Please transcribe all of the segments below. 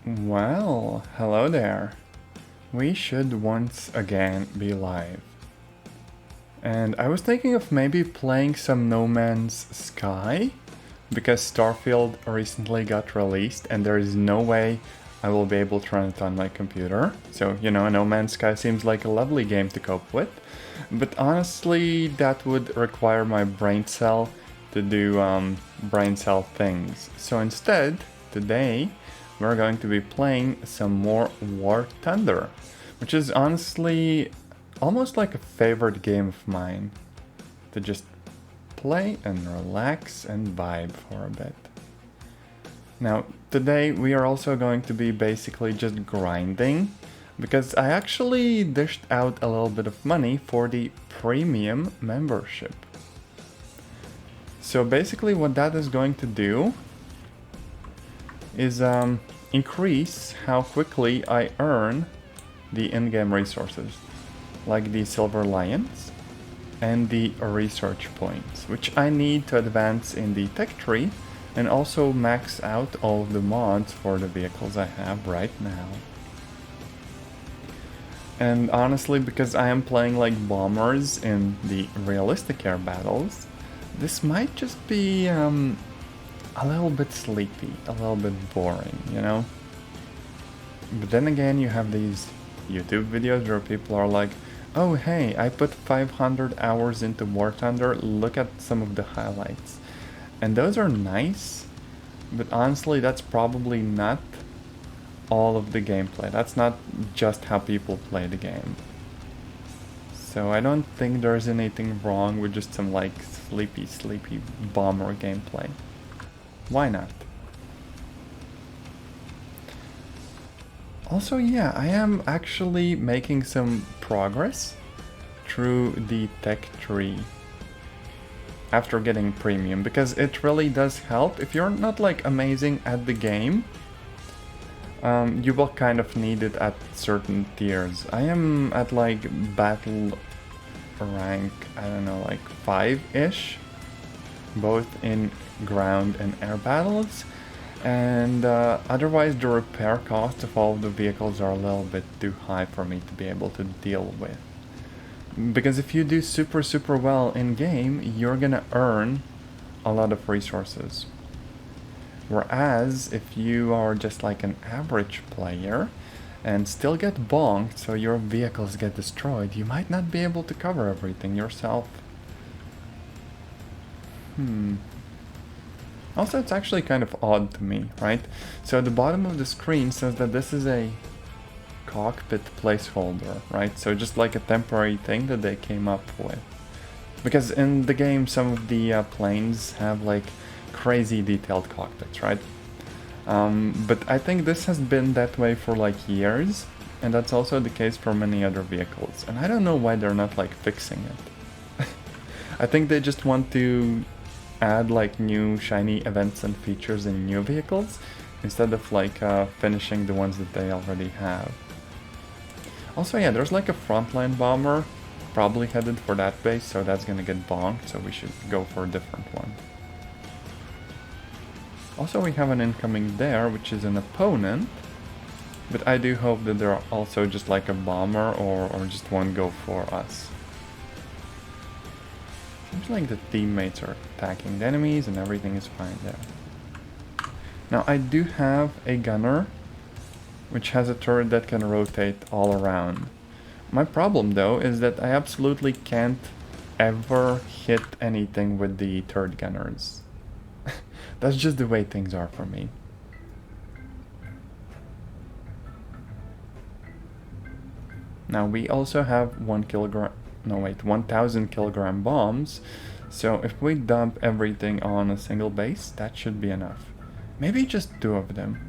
Well, hello there. We should once again be live. And I was thinking of maybe playing some No Man's Sky, because Starfield recently got released and there is no way I will be able to run it on my computer. So, No Man's Sky seems like a lovely game to cope with. But honestly, that would require my brain cell to do brain cell things. So instead, today, we're going to be playing some more War Thunder, which is honestly almost like a favorite game of mine to just play and relax and vibe for a bit. Now, today we are also going to be basically just grinding, because I actually dished out a little bit of money for the premium membership. So basically what that is going to do is increase how quickly I earn the in-game resources, like the Silver Lions and the research points, which I need to advance in the tech tree and also max out all of the mods for the vehicles I have right now. And honestly, because I am playing like bombers in the realistic air battles, this might just be a little bit sleepy, a little bit boring, But then again, you have these YouTube videos where people are like, oh hey, I put 500 hours into War Thunder, look at some of the highlights. And those are nice, but honestly that's probably not all of the gameplay. That's not just how people play the game. So I don't think there's anything wrong with just some like sleepy bomber gameplay. Why not? Also, yeah, I am actually making some progress through the tech tree after getting premium, because it really does help. If you're not like amazing at the game, you will kind of need it at certain tiers. I am at like battle rank, I don't know, like 5-ish, both in ground and air battles, and otherwise the repair costs of all of the vehicles are a little bit too high for me to be able to deal with. Because if you do super well in game, you're gonna earn a lot of resources. Whereas if you are just like an average player and still get bonked, so your vehicles get destroyed, you might not be able to cover everything yourself. Also, it's actually kind of odd to me, right? So at the bottom of the screen says that this is a cockpit placeholder, right? So just like a temporary thing that they came up with. Because in the game, some of the planes have like crazy detailed cockpits, right? But I think this has been that way for like years, and that's also the case for many other vehicles. And I don't know why they're not like fixing it. I think they just want to add like new shiny events and features in new vehicles instead of like finishing the ones that they already have. Also, yeah, there's like a frontline bomber probably headed for that base, so that's gonna get bonked, so we should go for a different one. Also, we have an incoming there, which is an opponent, but I do hope that they're also just like a bomber or just one go for us. Seems like the teammates are attacking the enemies and everything is fine there. Now, I do have a gunner, which has a turret that can rotate all around. My problem, though, is that I absolutely can't ever hit anything with the turret gunners. That's just the way things are for me. Now, we also have 1,000 kilogram bombs, so if we dump everything on a single base, that should be enough. Maybe just 2 of them.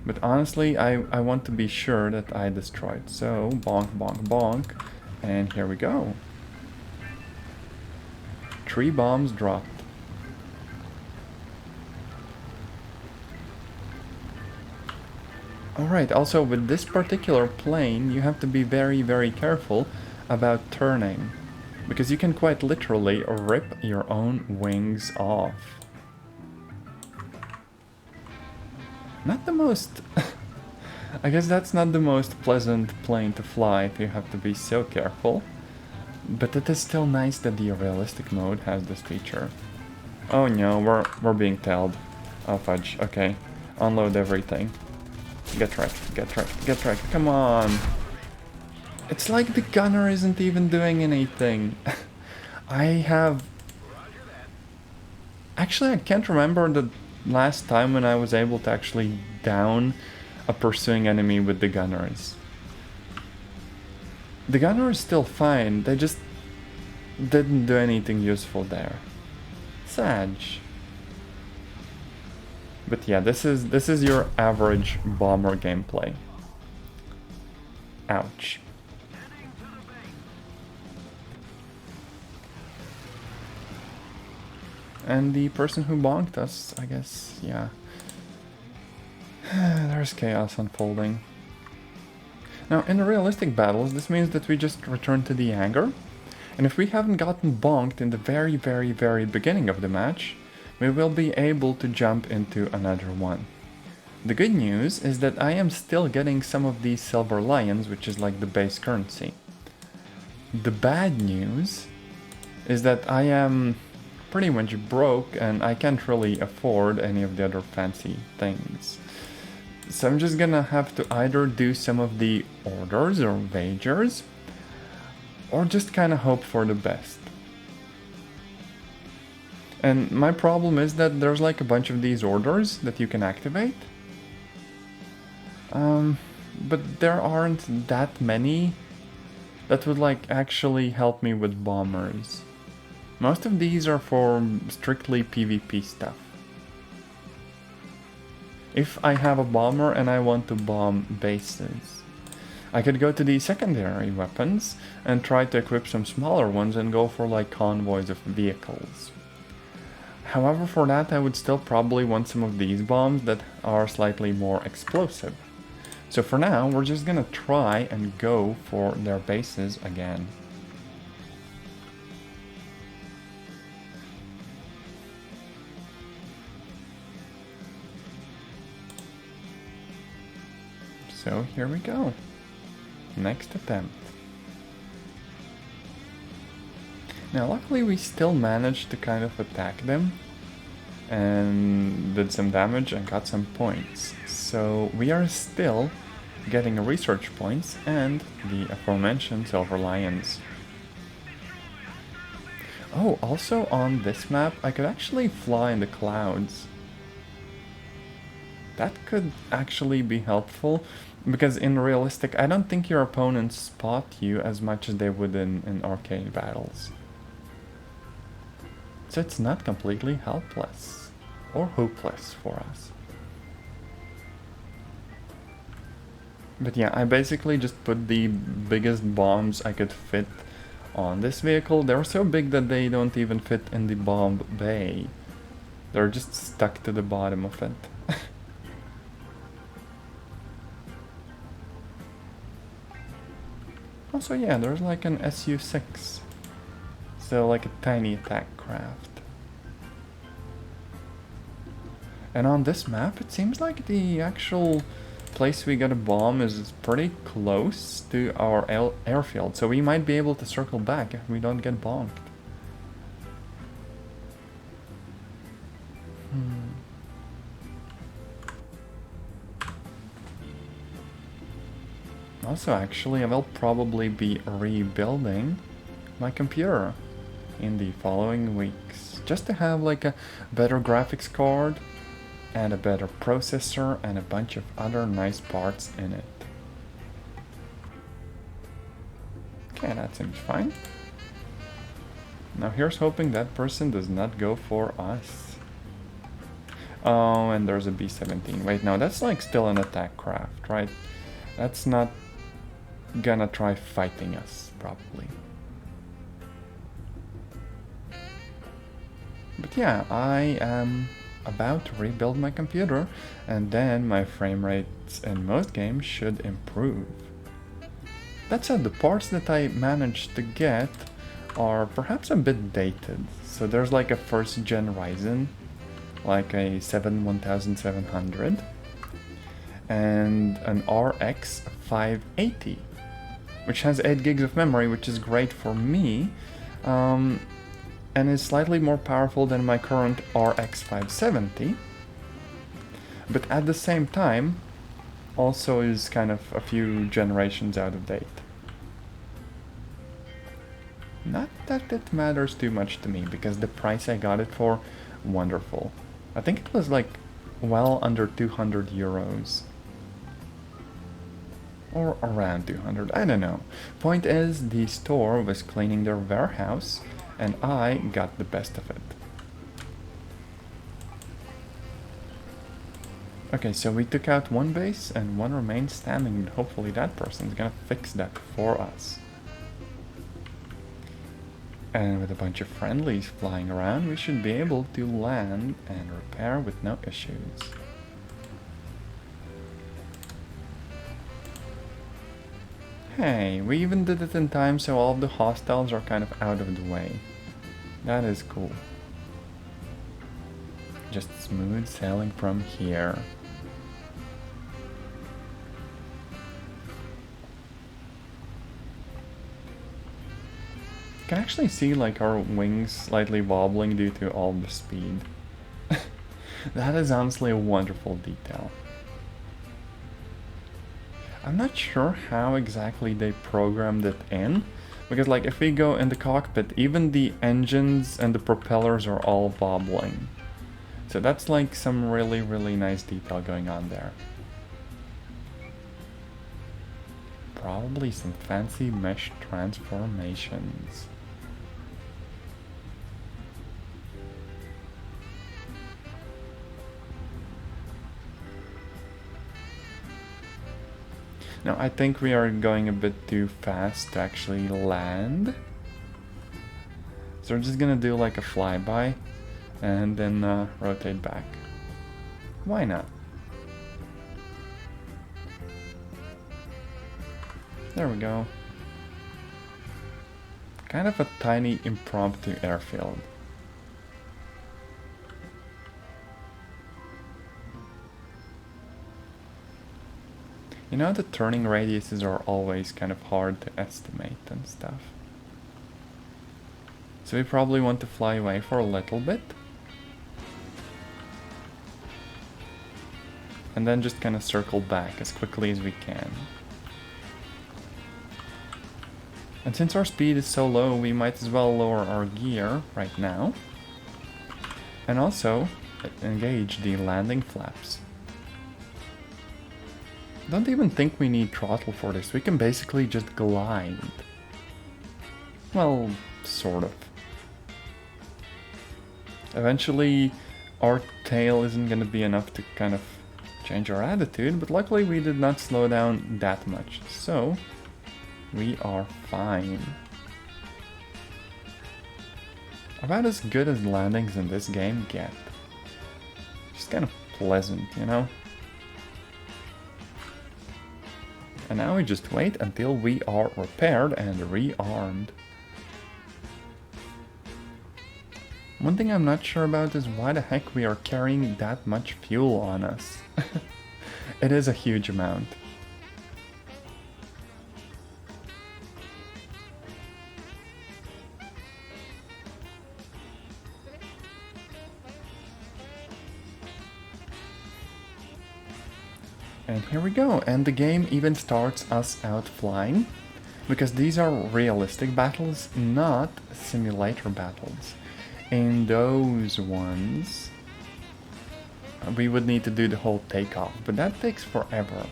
But honestly, I want to be sure that I destroy it. So, bonk, and here we go. 3 bombs dropped. Alright, also with this particular plane, you have to be very careful about turning, because you can quite literally rip your own wings off. Not the most I guess that's not the most pleasant plane to fly if you have to be so careful. But it is still nice that the realistic mode has this feature. Oh no, we're being tailed. Oh fudge, okay. Unload everything. Get wrecked, get wrecked, get wrecked, come on! It's like the gunner isn't even doing anything. I have... Actually, I can't remember the last time when I was able to actually down a pursuing enemy with the gunners. The gunner is still fine, they just didn't do anything useful there. Sad. But yeah, this is your average bomber gameplay. Ouch. And the person who bonked us, I guess, yeah. There's chaos unfolding. Now, in the realistic battles, this means that we just return to the hangar. And if we haven't gotten bonked in the very, very, very beginning of the match, we will be able to jump into another one. The good news is that I am still getting some of these silver lions, which is like the base currency. The bad news is that I am pretty much broke and I can't really afford any of the other fancy things. So I'm just gonna have to either do some of the orders or wagers, or just kinda hope for the best. And my problem is that there's like a bunch of these orders that you can activate. But there aren't that many that would like actually help me with bombers. Most of these are for strictly PvP stuff. If I have a bomber and I want to bomb bases, I could go to the secondary weapons and try to equip some smaller ones and go for like convoys of vehicles. However, for that I would still probably want some of these bombs that are slightly more explosive. So for now, we're just gonna try and go for their bases again. So here we go. Next attempt. Now luckily we still managed to kind of attack them and did some damage and got some points. So we are still getting research points and the aforementioned silver lions. Oh, also on this map I could actually fly in the clouds. That could actually be helpful, because in realistic, I don't think your opponents spot you as much as they would in arcade battles. So it's not completely helpless or hopeless for us. But yeah, I basically just put the biggest bombs I could fit on this vehicle. They're so big that they don't even fit in the bomb bay. They're just stuck to the bottom of it. Also, yeah, there's like an Su-6. So like a tiny attack craft. And on this map, it seems like the actual place we got a bomb is pretty close to our airfield. So we might be able to circle back if we don't get bonked. Also, actually, I will probably be rebuilding my computer in the following weeks, just to have like a better graphics card and a better processor and a bunch of other nice parts in it. Okay, that seems fine. Now here's hoping that person does not go for us. Oh, and there's a B-17. Wait, no, that's like still an attack craft, right? That's not gonna try fighting us, probably. But yeah, I am about to rebuild my computer, and then my frame rates in most games should improve. That said, the parts that I managed to get are perhaps a bit dated. So there's like a first gen Ryzen, like a 1700, and an RX 580, which has 8 gigs of memory, which is great for me, and is slightly more powerful than my current RX 570, but at the same time also is kind of a few generations out of date. Not that it matters too much to me, because the price I got it for, wonderful. I think it was like well under 200 euros. Or around 200, I don't know. Point is, the store was cleaning their warehouse, and I got the best of it. Okay, so we took out one base and one remains standing, and hopefully that person's gonna fix that for us. And with a bunch of friendlies flying around, we should be able to land and repair with no issues. Hey, we even did it in time so all of the hostiles are kind of out of the way. That is cool. Just smooth sailing from here. You can actually see like our wings slightly wobbling due to all the speed. That is honestly a wonderful detail. I'm not sure how exactly they programmed it in, because like if we go in the cockpit, even the engines and the propellers are all wobbling. So that's like some really nice detail going on there. Probably some fancy mesh transformations. Now, I think we are going a bit too fast to actually land. So we're just gonna do like a flyby and then rotate back. Why not? There we go. Kind of a tiny impromptu airfield. You know, the turning radiuses are always kind of hard to estimate and stuff. So we probably want to fly away for a little bit. And then just kind of circle back as quickly as we can. And since our speed is so low, we might as well lower our gear right now. And also engage the landing flaps. Don't even think we need throttle for this. We can basically just glide. Well, sort of. Eventually, our tail isn't going to be enough to kind of change our attitude, but luckily we did not slow down that much, so we are fine. About as good as landings in this game get. Just kind of pleasant, you know? And now we just wait until we are repaired and rearmed. One thing I'm not sure about is why the heck we are carrying that much fuel on us. It is a huge amount. And here we go, and the game even starts us out flying, because these are realistic battles, not simulator battles. In those ones, we would need to do the whole takeoff, but that takes forever.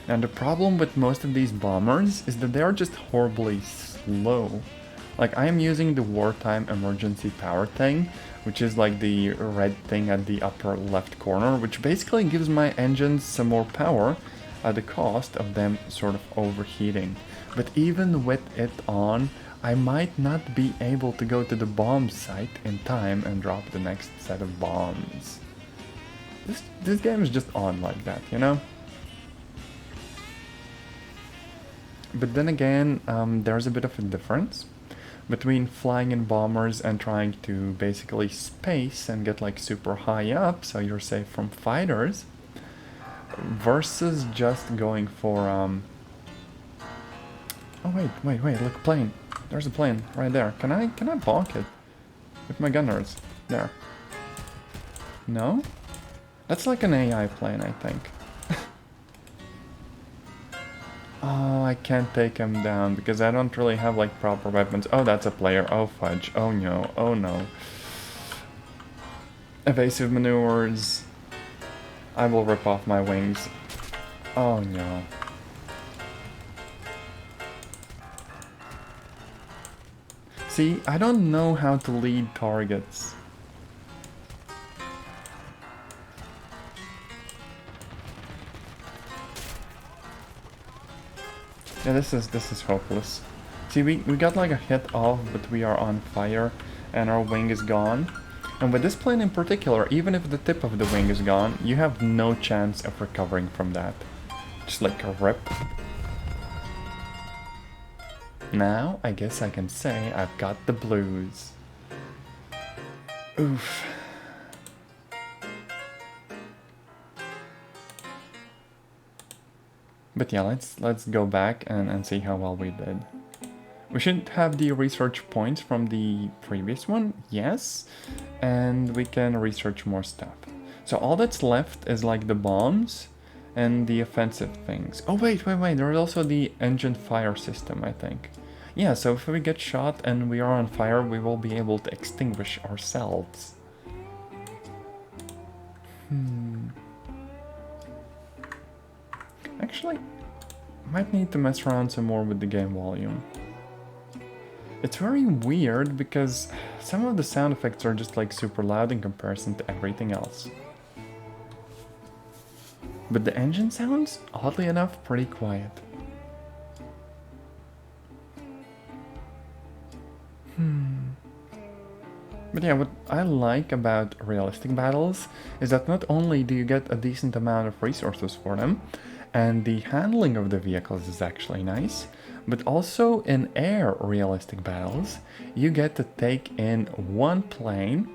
And the problem with most of these bombers is that they are just horribly slow. Like, I am using the wartime emergency power thing, which is like the red thing at the upper left corner, which basically gives my engines some more power at the cost of them sort of overheating. But even with it on, I might not be able to go to the bomb site in time and drop the next set of bombs. This game is just on like that, you know? But then again, there's a bit of a difference between flying in bombers and trying to basically space and get like super high up so you're safe from fighters. versus just going for oh wait, look, plane. There's a plane right there. Can I bonk it with my gunners? There. No? That's like an AI plane, I think. Oh, I can't take him down because I don't really have like proper weapons. Oh, that's a player. Oh fudge. Oh no. Oh no. Evasive maneuvers. I will rip off my wings. Oh no. See, I don't know how to lead targets. Yeah, this is hopeless. See, we got like a hit off, but we are on fire, and our wing is gone. And with this plane in particular, even if the tip of the wing is gone, you have no chance of recovering from that. Just like a rip. Now, I guess I can say I've got the blues. Oof. But yeah, let's go back and see how well we did. We should have the research points from the previous one, yes, and we can research more stuff. So all that's left is like the bombs and the offensive things. Oh wait, there is also the engine fire system, I think. Yeah, so if we get shot and we are on fire, we will be able to extinguish ourselves. Actually, might need to mess around some more with the game volume. It's very weird because some of the sound effects are just like super loud in comparison to everything else. But the engine sounds, oddly enough, pretty quiet. But yeah, what I like about realistic battles is that not only do you get a decent amount of resources for them, and the handling of the vehicles is actually nice, but also in air realistic battles, you get to take in one plane,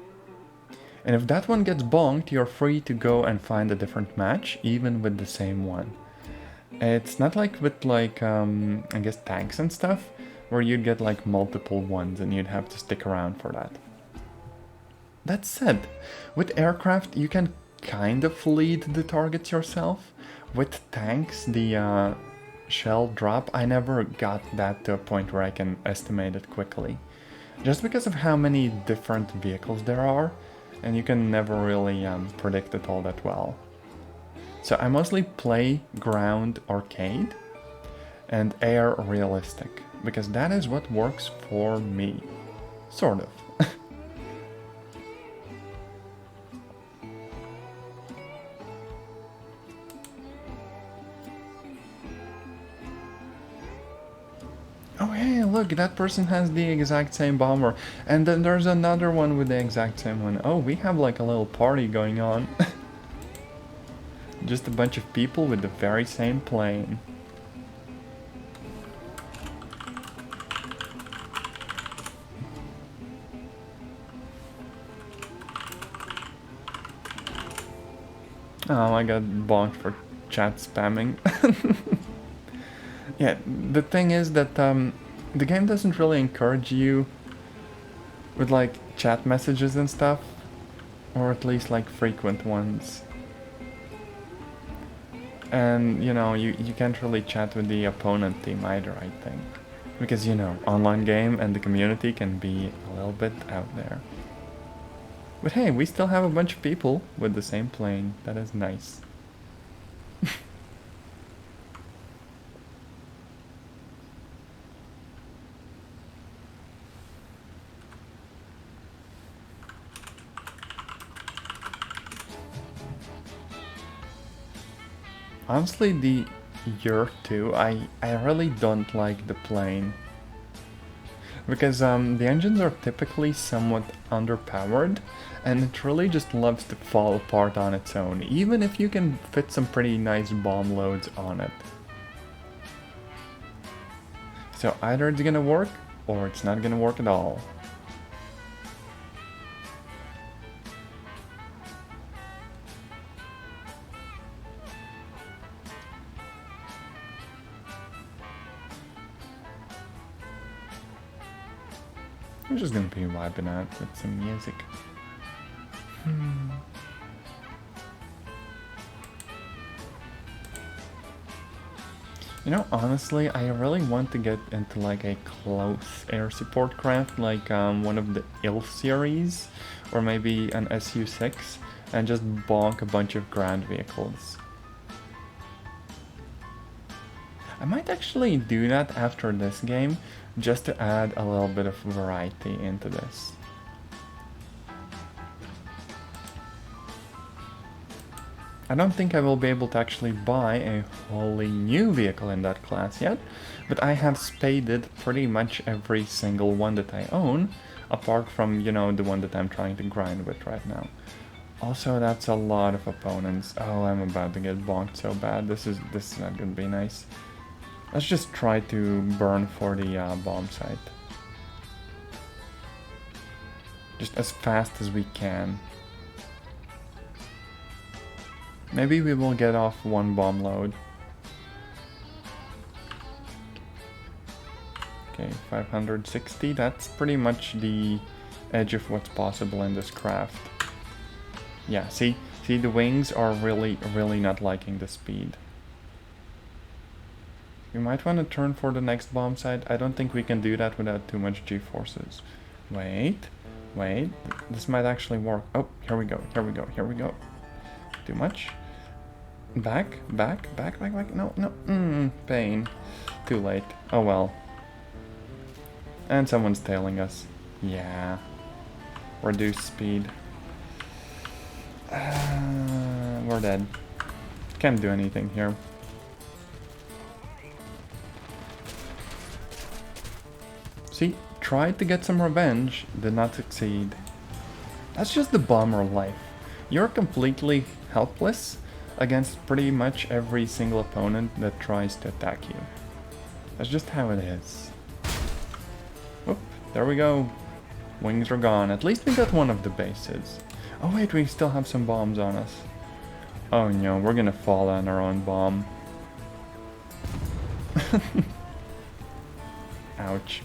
and if that one gets bonked, you're free to go and find a different match, even with the same one. It's not like with like, I guess tanks and stuff, where you'd get like multiple ones and you'd have to stick around for that. That said, with aircraft you can kind of lead the targets yourself. With tanks, the shell drop, I never got that to a point where I can estimate it quickly. Just because of how many different vehicles there are, and you can never really predict it all that well. So I mostly play ground arcade and air realistic, because that is what works for me. Sort of. Oh hey, look, that person has the exact same bomber. And then there's another one with the exact same one. Oh, we have like a little party going on. Just a bunch of people with the very same plane. Oh, I got bonked for chat spamming. Yeah, the thing is that the game doesn't really encourage you with like chat messages and stuff, or at least like frequent ones. And you know, you can't really chat with the opponent team either, I think. Because you know, online game and the community can be a little bit out there. But hey, we still have a bunch of people with the same plane. That is nice. Honestly, the year 2, I really don't like the plane. Because the engines are typically somewhat underpowered, and it really just loves to fall apart on its own, even if you can fit some pretty nice bomb loads on it. So either it's gonna work, or it's not gonna work at all. I'm just gonna be vibing out with some music. You know, honestly, I really want to get into like a close air support craft, like one of the IL series, or maybe an SU-6, and just bonk a bunch of ground vehicles. I might actually do that after this game, just to add a little bit of variety into this. I don't think I will be able to actually buy a wholly new vehicle in that class yet, but I have spaded pretty much every single one that I own, apart from, you know, the one that I'm trying to grind with right now. Also, that's a lot of opponents. Oh, I'm about to get bonked so bad. This is not gonna be nice. Let's just try to burn for the bomb site. Just as fast as we can. Maybe we will get off one bomb load. Okay, 560, that's pretty much the edge of what's possible in this craft. Yeah, see the wings are really not liking the speed. We might want to turn for the next bomb site. I don't think we can do that without too much G-forces. Wait, this might actually work. Oh, here we go. Too much. Back. No. Pain. Too late. Oh well. And someone's tailing us. Yeah. Reduce speed. We're dead. Can't do anything here. See, tried to get some revenge, did not succeed. That's just the bomber life. You're completely helpless against pretty much every single opponent that tries to attack you. That's just how it is. Whoop, there we go. Wings are gone. At least we got one of the bases. Oh wait, we still have some bombs on us. Oh no, we're gonna fall on our own bomb. Ouch.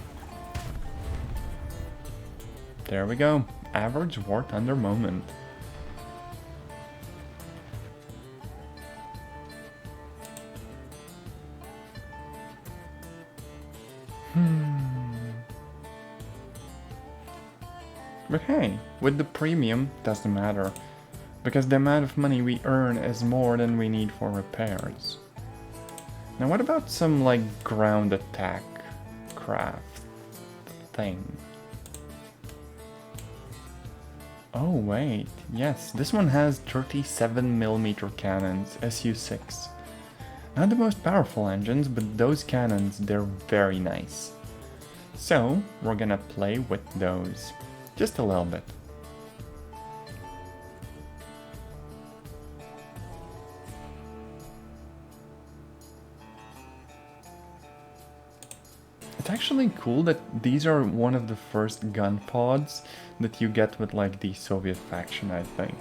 There we go. Average War Thunder moment. But hey, with the premium, doesn't matter, because the amount of money we earn is more than we need for repairs. Now what about some like ground attack craft thing? Oh wait, yes, this one has 37mm cannons, SU-6. Not the most powerful engines, but those cannons, they're very nice. So, we're gonna play with those. Just a little bit. It's actually cool that these are one of the first gun pods that you get with like the Soviet faction, I think.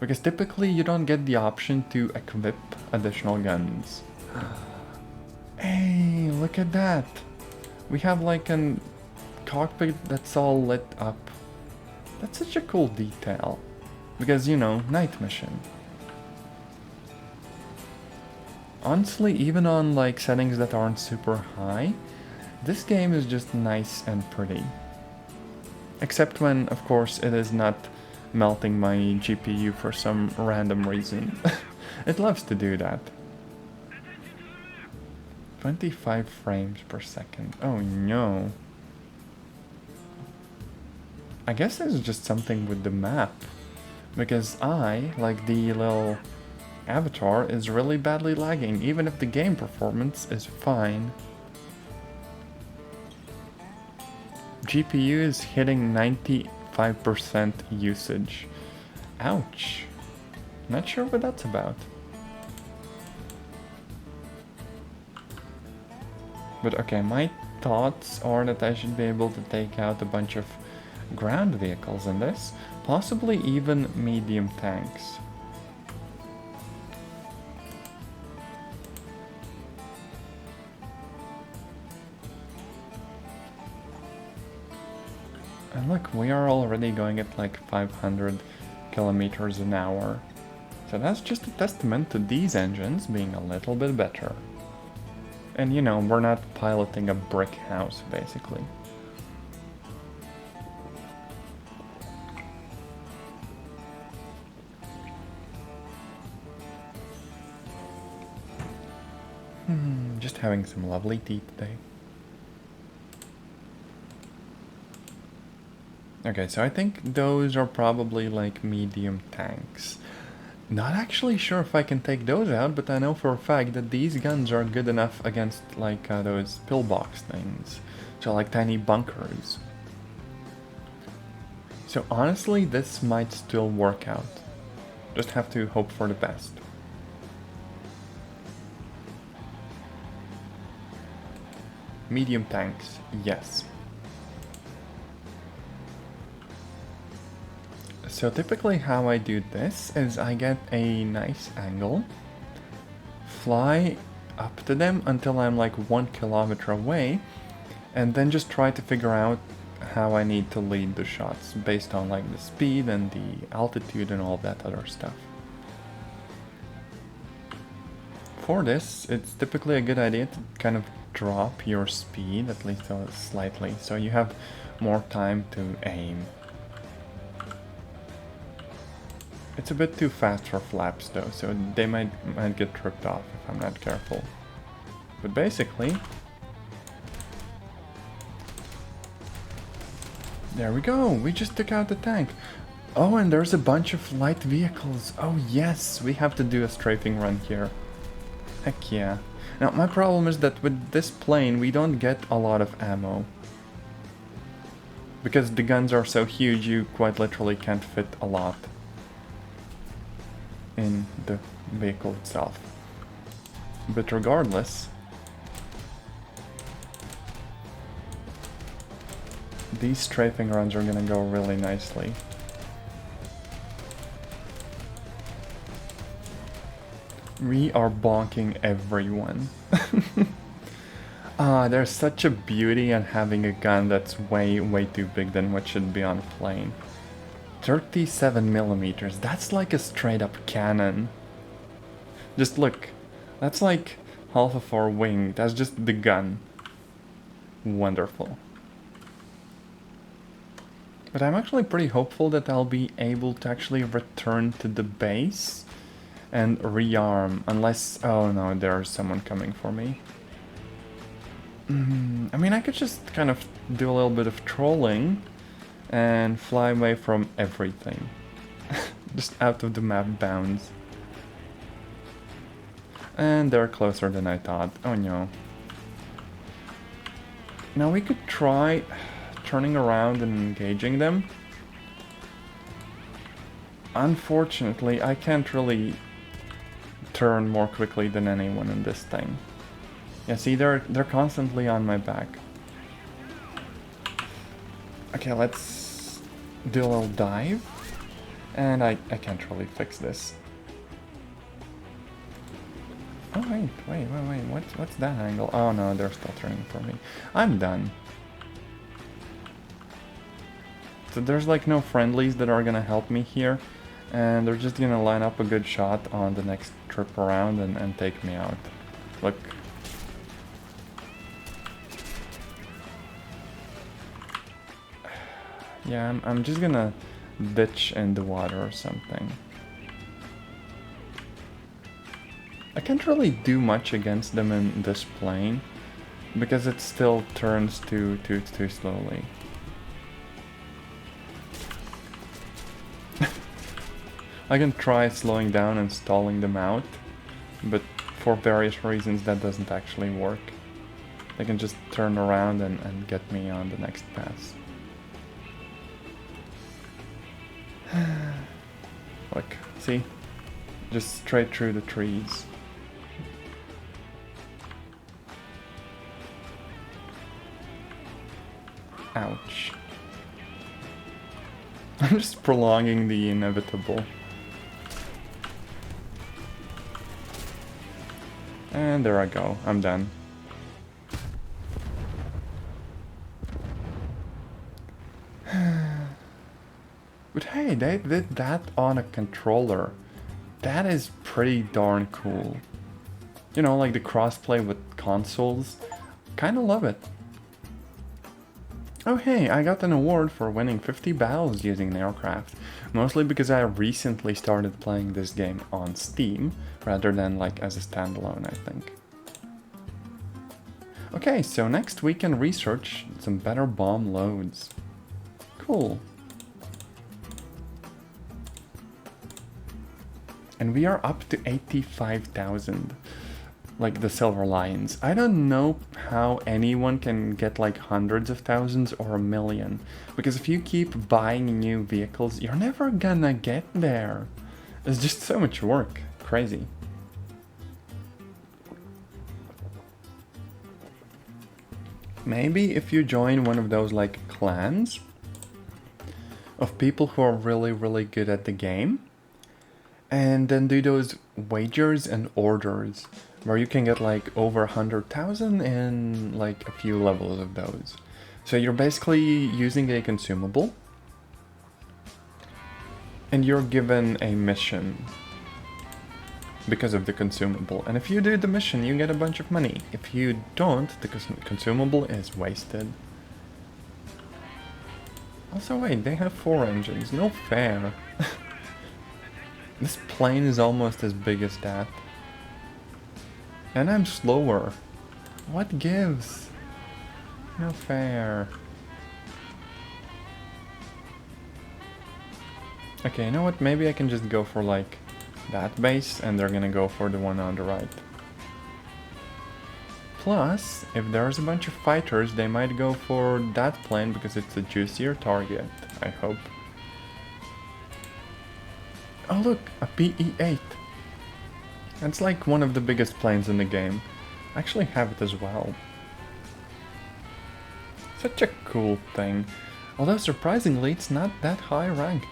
Because typically you don't get the option to equip additional guns. Hey, look at that! We have like an cockpit that's all lit up. That's such a cool detail. Because, you know, night mission. Honestly, even on like settings that aren't super high, this game is just nice and pretty. Except when, of course, it is not melting my GPU for some random reason. It loves to do that. 25 frames per second. Oh no. I guess there's just something with the map. Because I, like the little avatar, is really badly lagging, even if the game performance is fine. GPU is hitting 95% usage. Ouch. Not sure what that's about. But okay, my thoughts are that I should be able to take out a bunch of ground vehicles in this, possibly even medium tanks. And look, we are already going at like 500 kilometers an hour. So that's just a testament to these engines being a little bit better. And you know, we're not piloting a brick house, basically. Just having some lovely tea today. Okay, so I think those are probably like medium tanks. Not actually sure if I can take those out, but I know for a fact that these guns are good enough against like those pillbox things. So like tiny bunkers. So honestly, this might still work out. Just have to hope for the best. Medium tanks, yes. So typically how I do this is I get a nice angle, fly up to them until I'm like 1 kilometer away, and then just try to figure out how I need to lead the shots based on like the speed and the altitude and all that other stuff. For this, it's typically a good idea to kind of drop your speed, at least slightly, so you have more time to aim. It's a bit too fast for flaps though, so they might get tripped off if I'm not careful. But basically... There we go, we just took out the tank. Oh, and there's a bunch of light vehicles. Oh yes, we have to do a strafing run here. Heck yeah. Now my problem is that with this plane we don't get a lot of ammo. Because the guns are so huge you quite literally can't fit a lot in the vehicle itself. But regardless, these strafing runs are gonna go really nicely. We are bonking everyone. There's such a beauty in having a gun that's way too big than what should be on a plane. 37 millimeters, that's like a straight up cannon. Just look, that's like half of our wing, that's just the gun. Wonderful. But I'm actually pretty hopeful that I'll be able to actually return to the base and rearm, unless... oh no, there's someone coming for me. I mean, I could just kind of do a little bit of trolling and fly away from everything. Just out of the map bounds. And they're closer than I thought. Oh no. Now we could try turning around and engaging them. Unfortunately, I can't really turn more quickly than anyone in this thing. Yeah, see, they're constantly on my back. Okay, let's do a little dive. And I can't really fix this. Oh, wait, what's that angle? Oh no, they're still turning for me. I'm done. So there's like no friendlies that are gonna help me here. And they're just gonna line up a good shot on the next trip around and take me out. Look. Yeah, I'm just gonna ditch in the water or something. I can't really do much against them in this plane because it still turns too slowly. I can try slowing down and stalling them out, but for various reasons that doesn't actually work. They can just turn around and get me on the next pass. Look, see? Just straight through the trees. Ouch. I'm just prolonging the inevitable. And there I go, I'm done. they did that on a controller. That is pretty darn cool. You know, like the crossplay with consoles. Kinda love it. Oh hey, I got an award for winning 50 battles using an aircraft. Mostly because I recently started playing this game on Steam, rather than like as a standalone, I think. Okay, so next we can research some better bomb loads. Cool. And we are up to 85,000. Like the Silver Lions. I don't know how anyone can get like hundreds of thousands or a million. Because if you keep buying new vehicles, you're never gonna get there. It's just so much work. Crazy. Maybe if you join one of those like clans of people who are really good at the game, and then do those wagers and orders where you can get like over 100,000 in like a few levels of those. So you're basically using a consumable and you're given a mission because of the consumable. And if you do the mission, you get a bunch of money. If you don't, the consumable is wasted. Also, wait, they have 4 engines. No fair. This plane is almost as big as that. And I'm slower. What gives? No fair. Okay, you know what? Maybe I can just go for like that base and they're gonna go for the one on the right. Plus, if there's a bunch of fighters, they might go for that plane because it's a juicier target, I hope. Oh look, a PE-8. That's like one of the biggest planes in the game. I actually have it as well. Such a cool thing. Although surprisingly, it's not that high ranked.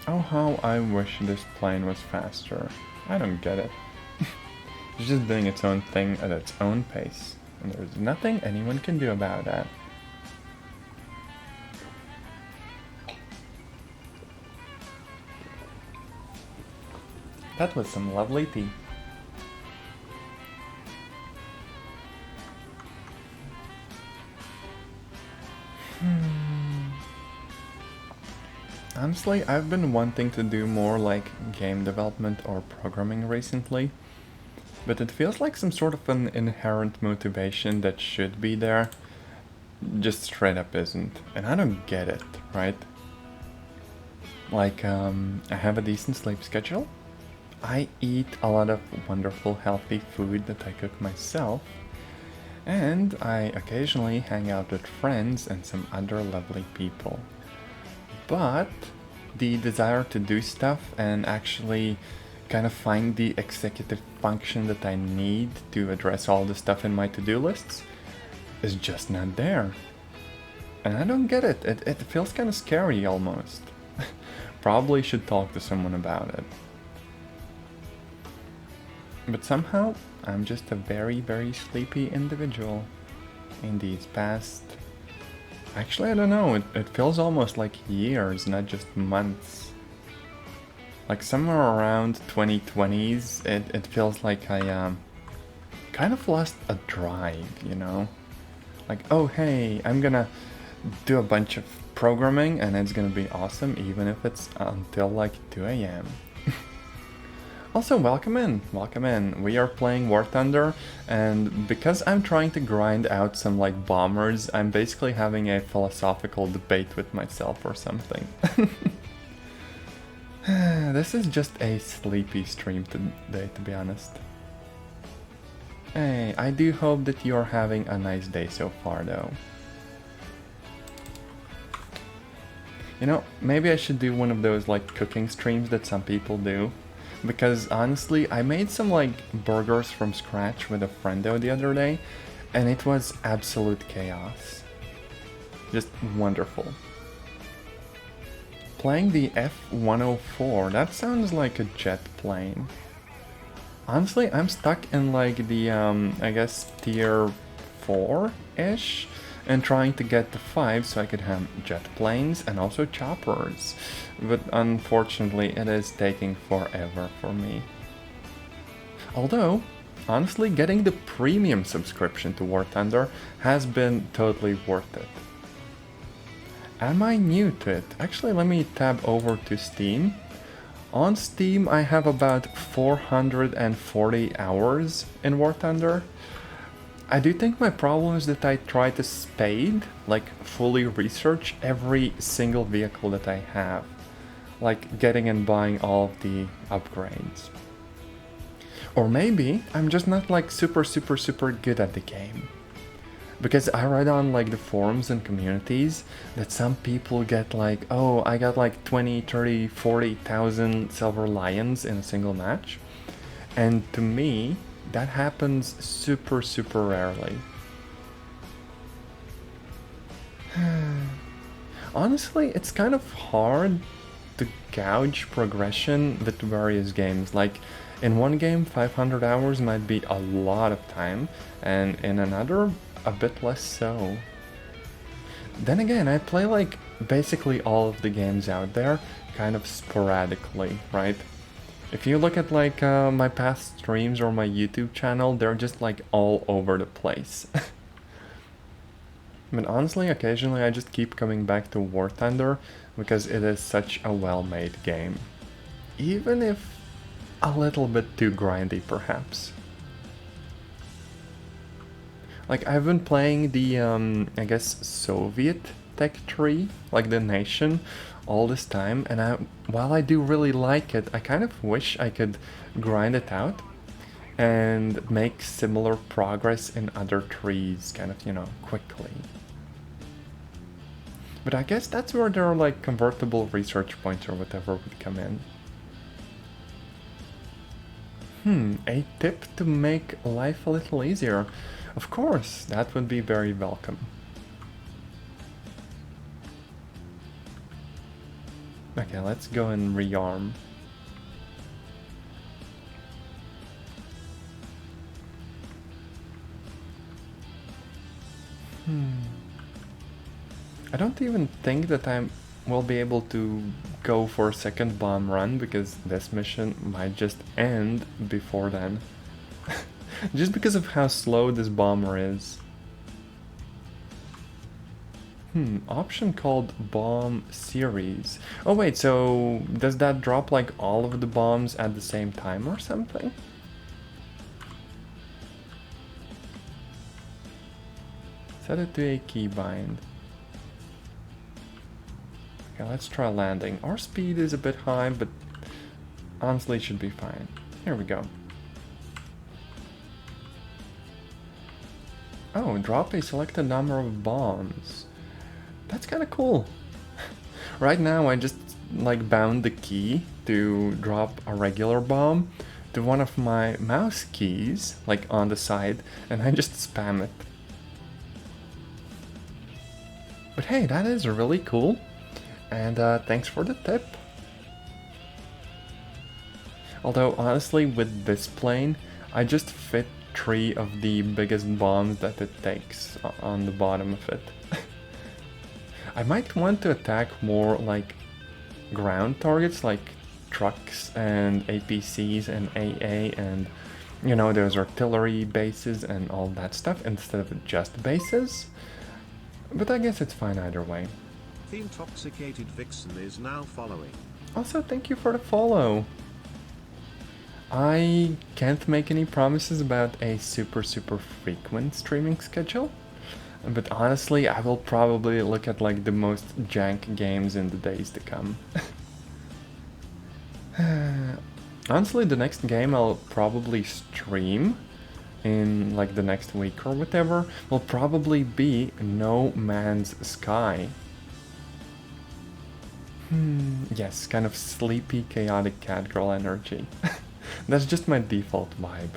Oh, how I wish this plane was faster. I don't get it. It's just doing its own thing at its own pace. And there's nothing anyone can do about that. That was some lovely tea. Honestly, I've been wanting to do more like game development or programming recently. But it feels like some sort of an inherent motivation that should be there, just straight up isn't. And I don't get it, right? Like, I have a decent sleep schedule. I eat a lot of wonderful healthy food that I cook myself. And I occasionally hang out with friends and some other lovely people. But the desire to do stuff and actually kind of find the executive function that I need to address all the stuff in my to-do lists is just not there. And I don't get it. It feels kind of scary almost. Probably should talk to someone about it. But somehow, I'm just a very sleepy individual in these past... Actually, I don't know. It feels almost like years, not just months. Like somewhere around 2020s, it feels like I kind of lost a drive, you know? Like, oh hey, I'm gonna do a bunch of programming and it's gonna be awesome, even if it's until like 2 AM. Also, welcome in. We are playing War Thunder, and because I'm trying to grind out some like bombers, I'm basically having a philosophical debate with myself or something. This is just a sleepy stream today, to be honest. Hey, I do hope that you're having a nice day so far, though. You know, maybe I should do one of those like cooking streams that some people do. Because honestly, I made some like burgers from scratch with a friendo the other day, and it was absolute chaos. Just wonderful. Playing the F-104, that sounds like a jet plane. Honestly, I'm stuck in like the, I guess, tier 4-ish, and trying to get to 5 so I could have jet planes and also choppers. But unfortunately, it is taking forever for me. Although, honestly, getting the premium subscription to War Thunder has been totally worth it. Am I new to it? Actually, let me tab over to Steam. On Steam, I have about 440 hours in War Thunder. I do think my problem is that I try to spade, like fully research every single vehicle that I have. Like getting and buying all of the upgrades. Or maybe I'm just not like super good at the game. Because I read on like the forums and communities that some people get like, oh, I got like 20, 30, 40,000 silver lions in a single match. And to me, that happens super rarely. Honestly, it's kind of hard to gauge progression with various games. Like in one game, 500 hours might be a lot of time, and in another, a bit less so. Then again, I play like basically all of the games out there kind of sporadically, right? If you look at like my past streams or my YouTube channel, they're just like all over the place. But honestly, occasionally I just keep coming back to War Thunder because it is such a well-made game. Even if a little bit too grindy, perhaps. Like, I've been playing the, I guess, Soviet tech tree, like the nation, all this time, and while I do really like it, I kind of wish I could grind it out and make similar progress in other trees, kind of, you know, quickly. But I guess that's where there are, like, convertible research points or whatever would come in. A tip to make life a little easier. Of course, that would be very welcome. Okay, let's go and rearm. I don't even think that I will be able to go for a second bomb run because this mission might just end before then. Just because of how slow this bomber is. Option called bomb series. Oh wait, so does that drop like all of the bombs at the same time or something? Set it to a keybind. Okay, let's try landing. Our speed is a bit high, but honestly it should be fine. Here we go. Oh, drop a selected number of bombs. That's kind of cool. Right now I just like bound the key to drop a regular bomb to one of my mouse keys, like on the side, and I just spam it. But hey, that is really cool, and thanks for the tip. Although honestly, with this plane, I just fit 3 of the biggest bombs that it takes on the bottom of it. I might want to attack more like ground targets like trucks and APCs and AA and, you know, those artillery bases and all that stuff instead of just bases. But I guess it's fine either way. The intoxicated vixen is now following. Also, thank you for the follow. I can't make any promises about a super frequent streaming schedule, but honestly, I will probably look at like the most jank games in the days to come. Honestly, the next game I'll probably stream in like the next week or whatever will probably be No Man's Sky. Yes, kind of sleepy, chaotic catgirl energy. That's just my default vibe.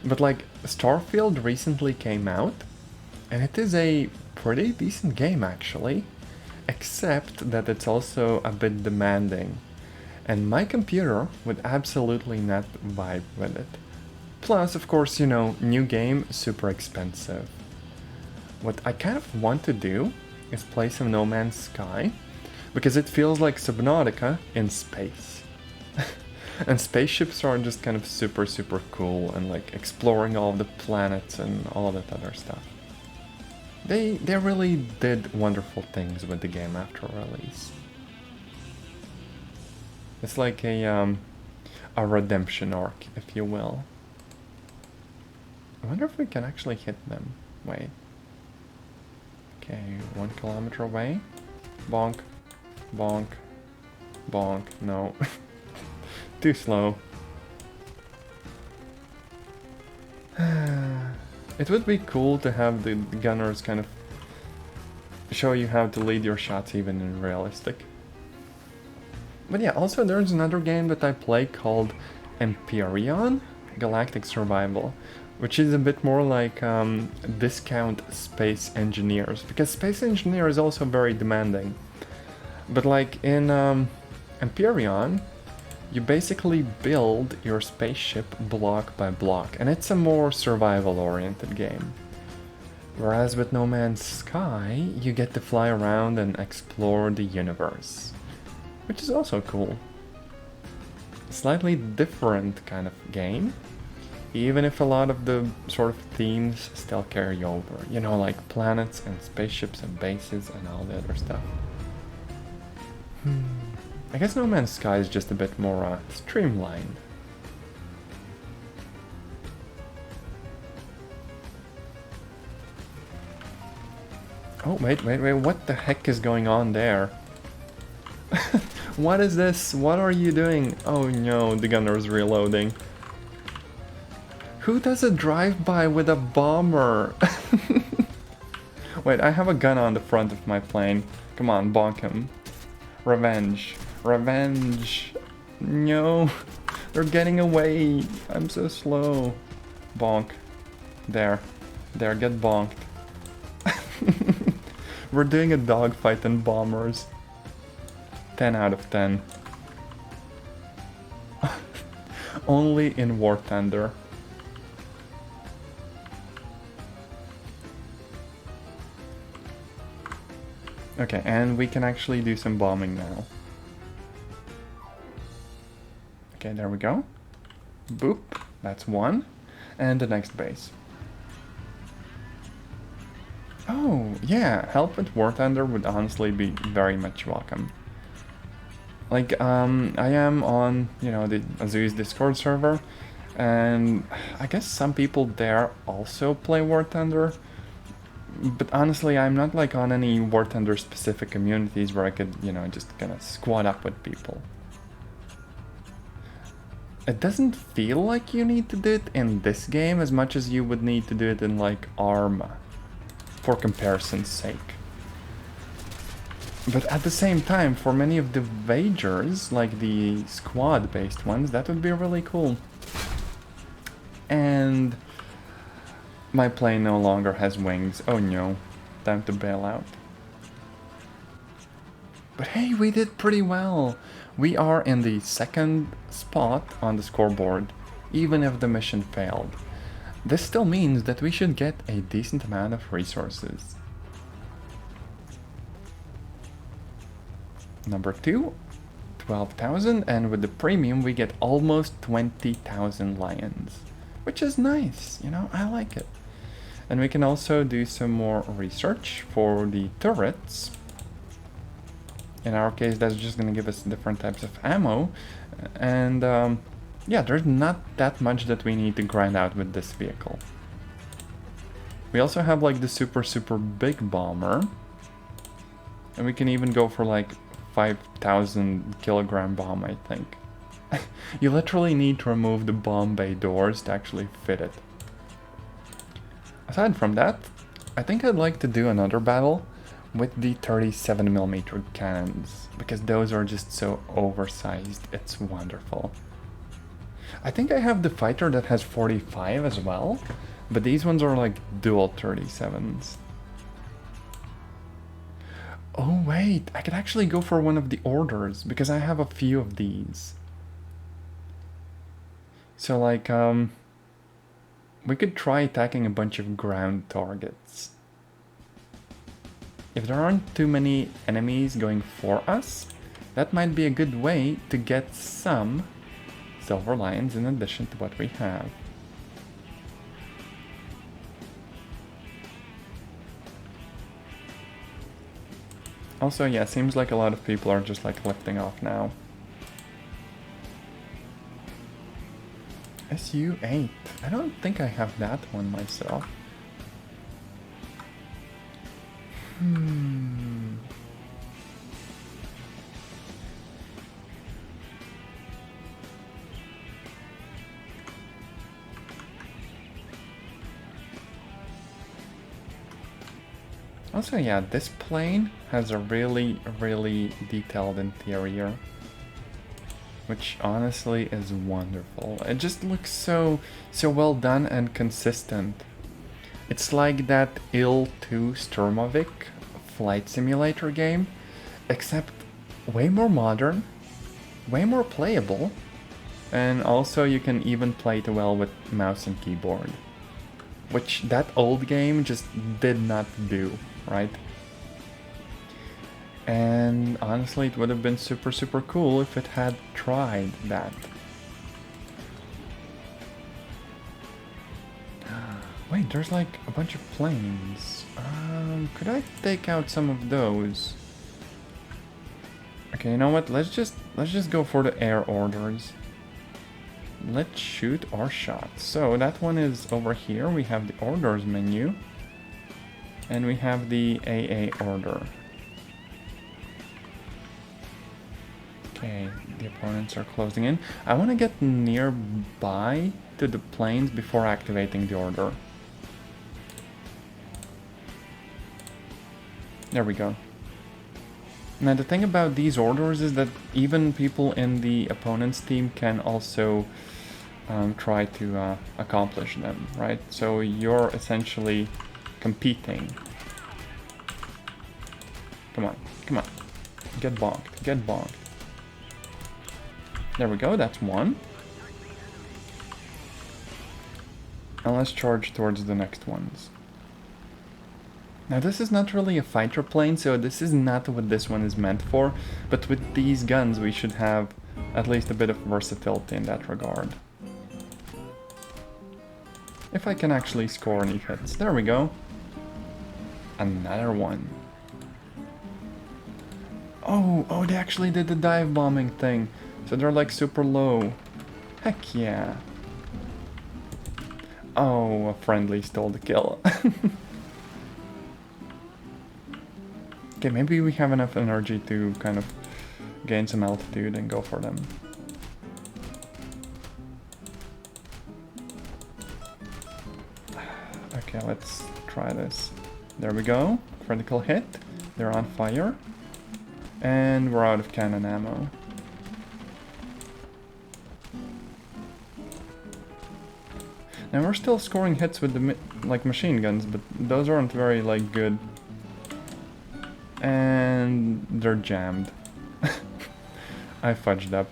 But like, Starfield recently came out, and it is a pretty decent game actually, except that it's also a bit demanding. and my computer would absolutely not vibe with it. Plus, of course, you know, new game, super expensive. What I kind of want to do is play some No Man's Sky, because it feels like Subnautica in space. And spaceships are just kind of super, super cool, and like exploring all of the planets and all of that other stuff. They really did wonderful things with the game after release. It's like a redemption arc, if you will. I wonder if we can actually hit them. Wait. Okay, 1 kilometer away. Bonk. Bonk. Bonk. No. Too slow. It would be cool to have the gunners kind of show you how to lead your shots even in realistic. But yeah, also there's another game that I play called Empyrean Galactic Survival, which is a bit more like discount Space Engineers, because Space Engineer is also very demanding. But like in Empyrean, you basically build your spaceship block by block, and it's a more survival-oriented game. Whereas with No Man's Sky, you get to fly around and explore the universe, which is also cool. Slightly different kind of game, even if a lot of the sort of themes still carry over. You know, like planets and spaceships and bases and all the other stuff. I guess No Man's Sky is just a bit more streamlined. Oh, wait, what the heck is going on there? What is this? What are you doing? Oh no, the gunner's reloading. Who does a drive-by with a bomber? Wait, I have a gun on the front of my plane. Come on, bonk him. Revenge. Revenge. No. They're getting away. I'm so slow. Bonk. There. There, get bonked. We're doing a dogfight in bombers. 10 out of 10. Only in War Thunder. Okay, and we can actually do some bombing now. Okay, there we go. Boop, that's one. And the next base. Oh, yeah, help with War Thunder would honestly be very much welcome. Like, I am on, you know, the Azu's Discord server, and I guess some people there also play War Thunder. But honestly, I'm not like on any War Thunder specific communities where I could, you know, just kind of squad up with people. It doesn't feel like you need to do it in this game as much as you would need to do it in like Arma, for comparison's sake. But at the same time, for many of the wagers, like the squad-based ones, that would be really cool. And my plane no longer has wings. Oh no, time to bail out. But hey, we did pretty well. We are in the second spot on the scoreboard, even if the mission failed. This still means that we should get a decent amount of resources. Number 2, 12,000, and with the premium we get almost 20,000 lions, which is nice, you know, I like it. And we can also do some more research for the turrets. In our case, that's just going to give us different types of ammo. And yeah, there's not that much that we need to grind out with this vehicle. We also have like the super big bomber. And we can even go for like 5,000 kilogram bomb, I think. You literally need to remove the bomb bay doors to actually fit it. Aside from that, I think I'd like to do another battle with the 37mm cannons, because those are just so oversized, it's wonderful. I think I have the fighter that has 45 as well, but these ones are like dual 37s. Oh wait, I could actually go for one of the orders because I have a few of these. So like, we could try attacking a bunch of ground targets. If there aren't too many enemies going for us, that might be a good way to get some silver lions in addition to what we have. Also, yeah, seems like a lot of people are just like lifting off now. SU-8. I don't think I have that one myself. Also, yeah, this plane has a really, really detailed interior, which honestly is wonderful. It just looks so well done and consistent. It's like that IL-2 Sturmovik flight simulator game, except way more modern, way more playable, and also you can even play it well with mouse and keyboard, which that old game just did not do, right? And honestly, it would have been super cool if it had tried that. Wait, there's like a bunch of planes. Could I take out some of those? Okay, you know what? Let's just go for the air orders. Let's shoot our shots. So that one is over here. We have the orders menu. And we have the AA order. Okay, the opponents are closing in. I want to get nearby to the planes before activating the order. There we go. Now the thing about these orders is that even people in the opponent's team can also try to accomplish them, right? So you're essentially competing. Come on, come on. Get bonked, get bonked. There we go, that's one. And let's charge towards the next ones. Now this is not really a fighter plane, so this is not what this one is meant for, but with these guns we should have at least a bit of versatility in that regard. If I can actually score any hits. There we go. Another one. Oh, they actually did the dive bombing thing, so they're like super low. Heck yeah. Oh, a friendly stole the kill. Okay, maybe we have enough energy to kind of gain some altitude and go for them. Okay, let's try this. There we go. Critical hit. They're on fire. And we're out of cannon ammo. Now we're still scoring hits with the like machine guns, but those aren't very like good. And they're jammed. I fudged up.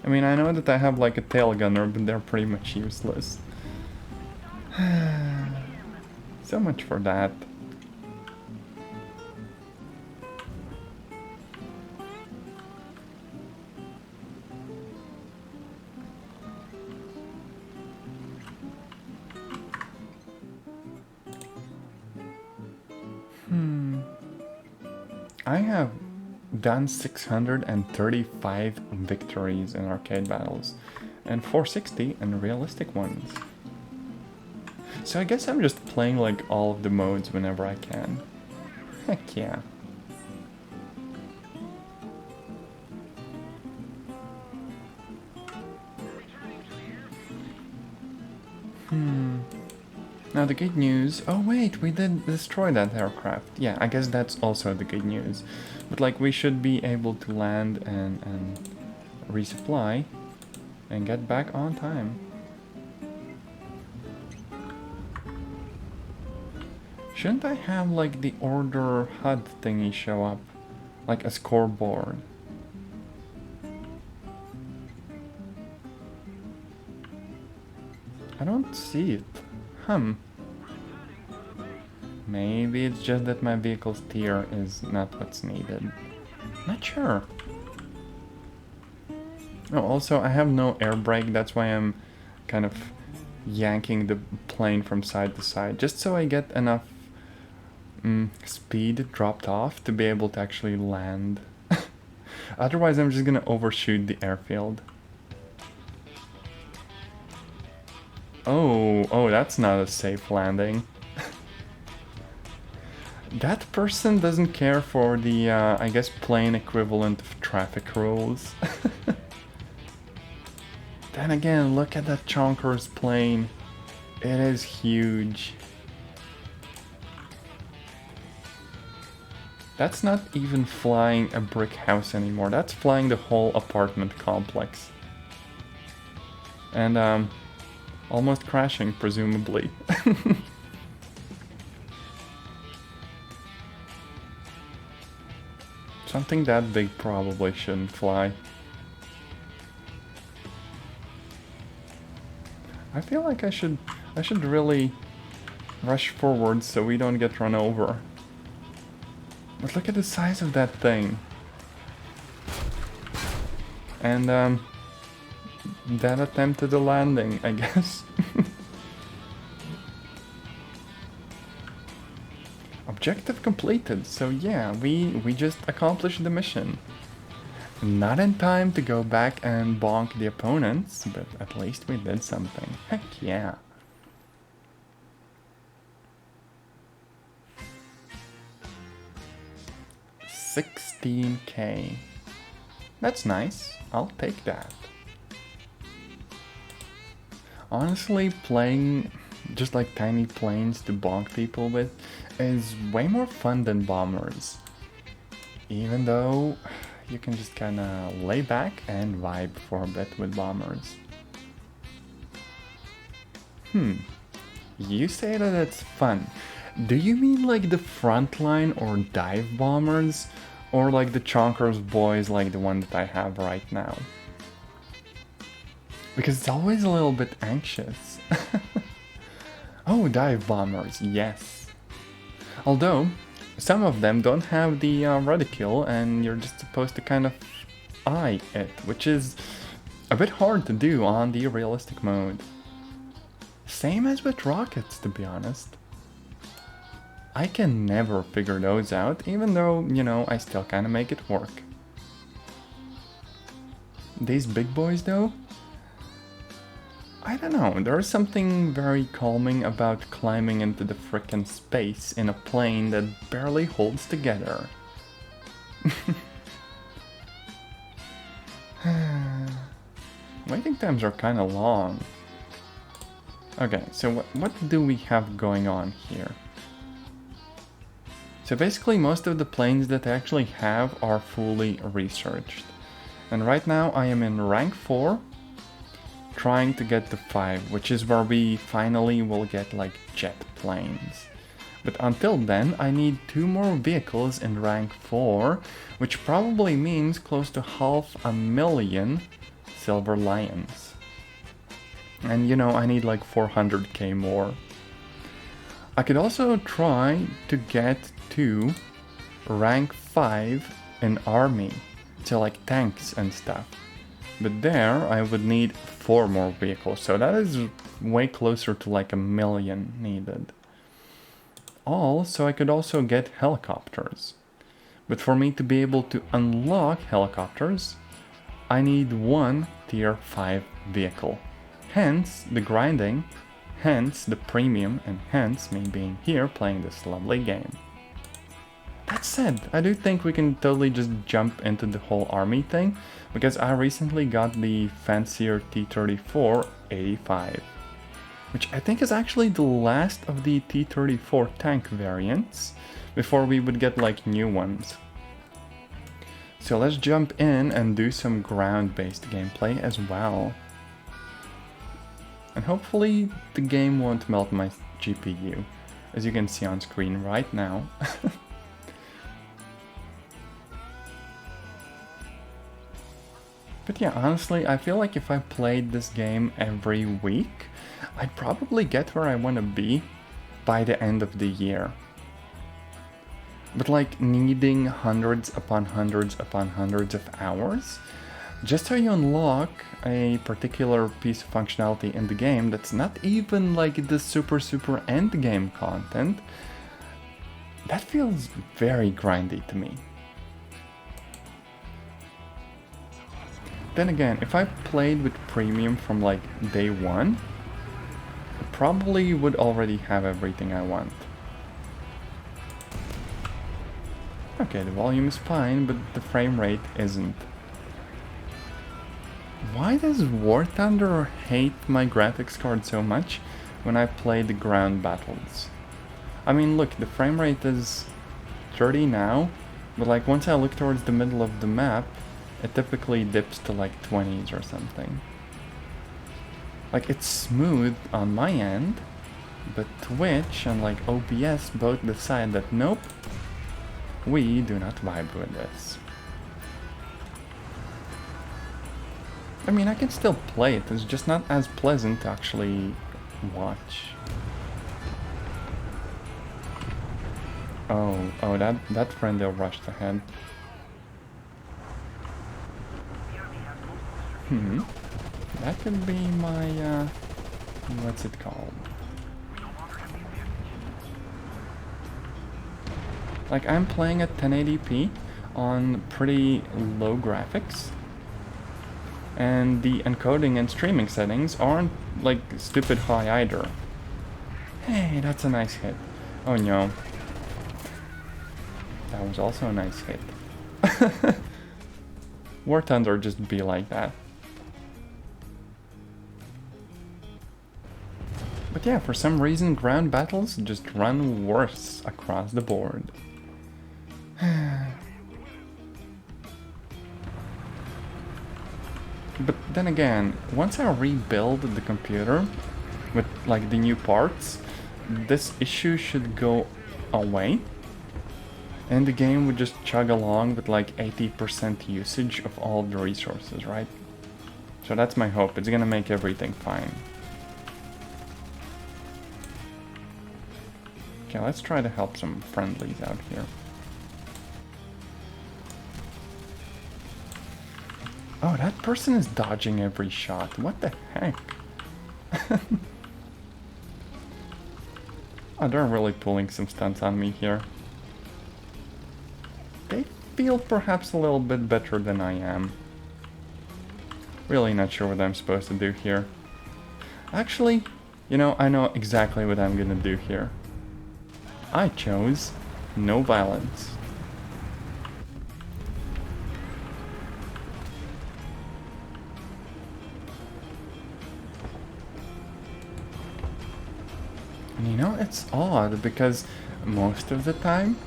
I mean, I know that I have like a tail gunner, but they're pretty much useless. So much for that. I have done 635 victories in arcade battles, and 460 in realistic ones. So I guess I'm just playing like all of the modes whenever I can. Heck yeah. Now the good news... Oh wait, we did destroy that aircraft. Yeah, I guess that's also the good news. But like, we should be able to land and resupply and get back on time. Shouldn't I have like the order HUD thingy show up? Like a scoreboard? I don't see it. Maybe it's just that my vehicle's tier is not what's needed. Not sure. Oh, also I have no air brake, that's why I'm kind of yanking the plane from side to side, just so I get enough speed dropped off to be able to actually land. Otherwise I'm just gonna overshoot the airfield. Oh, that's not a safe landing. That person doesn't care for the, I guess, plane equivalent of traffic rules. Then again, look at that chonker's plane. It is huge. That's not even flying a brick house anymore. That's flying the whole apartment complex. And, almost crashing, presumably. Something that big probably shouldn't fly. I feel like I should really rush forward so we don't get run over. But look at the size of that thing. And that attempt at the landing, I guess. Objective completed, so yeah, we just accomplished the mission. Not in time to go back and bonk the opponents, but at least we did something. Heck yeah. $16K. That's nice. I'll take that. Honestly, playing just like tiny planes to bonk people with is way more fun than bombers. Even though you can just kinda lay back and vibe for a bit with bombers. You say that it's fun. Do you mean like the frontline or dive bombers? Or like the chonkers boys like the one that I have right now? Because it's always a little bit anxious. Oh, dive bombers, yes. Although, some of them don't have the reticule and you're just supposed to kind of eye it, which is a bit hard to do on the realistic mode. Same as with rockets, to be honest. I can never figure those out, even though, you know, I still kind of make it work. These big boys though? I don't know, there's something very calming about climbing into the frickin' space in a plane that barely holds together. Waiting times are kinda long. Okay, so what do we have going on here? So basically most of the planes that I actually have are fully researched. And right now I am in rank 4, trying to get to 5, which is where we finally will get like jet planes. But until then I need 2 more vehicles in rank 4, which probably means close to 500,000 Silver Lions. And you know, I need like 400k more. I could also try to get to rank 5 in army, so like tanks and stuff. But there I would need 4 more vehicles, so that is way closer to like 1 million needed. So I could also get helicopters. But for me to be able to unlock helicopters, I need 1 tier 5 vehicle. Hence the grinding, hence the premium, and hence me being here playing this lovely game. That said, I do think we can totally just jump into the whole army thing, because I recently got the fancier T-34 85, which I think is actually the last of the T-34 tank variants, before we would get like new ones. So let's jump in and do some ground-based gameplay as well. And hopefully the game won't melt my GPU. as you can see on screen right now. But yeah, honestly, I feel like if I played this game every week, I'd probably get where I want to be by the end of the year. But like needing hundreds upon hundreds upon hundreds of hours, just so you unlock a particular piece of functionality in the game that's not even like the super end game content, that feels very grindy to me. Then again, if I played with premium from like day one, I probably would already have everything I want. Okay, the volume is fine, but the frame rate isn't. Why does War Thunder hate my graphics card so much when I play the ground battles? I mean, look, the frame rate is 30 now, but like once I look towards the middle of the map, it typically dips to like 20s or something. Like it's smooth on my end, but Twitch and like OBS both decide that nope, we do not vibe with this. I mean, I can still play it, it's just not as pleasant to actually watch. Oh, that friendo rushed ahead. That could be my, what's it called? Like, I'm playing at 1080p on pretty low graphics, and the encoding and streaming settings aren't, like, stupid high either. Hey, that's a nice hit. Oh no. That was also a nice hit. War Thunder just be like that. But yeah, for some reason ground battles just run worse across the board. But then again, once I rebuild the computer with like the new parts, this issue should go away. And the game would just chug along with like 80% usage of all the resources, right? So that's my hope, it's gonna make everything fine. Okay, let's try to help some friendlies out here. Oh, that person is dodging every shot. What the heck? Oh, they're really pulling some stunts on me here. They feel perhaps a little bit better than I am. Really not sure what I'm supposed to do here. Actually, you know, I know exactly what I'm gonna do here. I chose no violence. And you know, it's odd because most of the time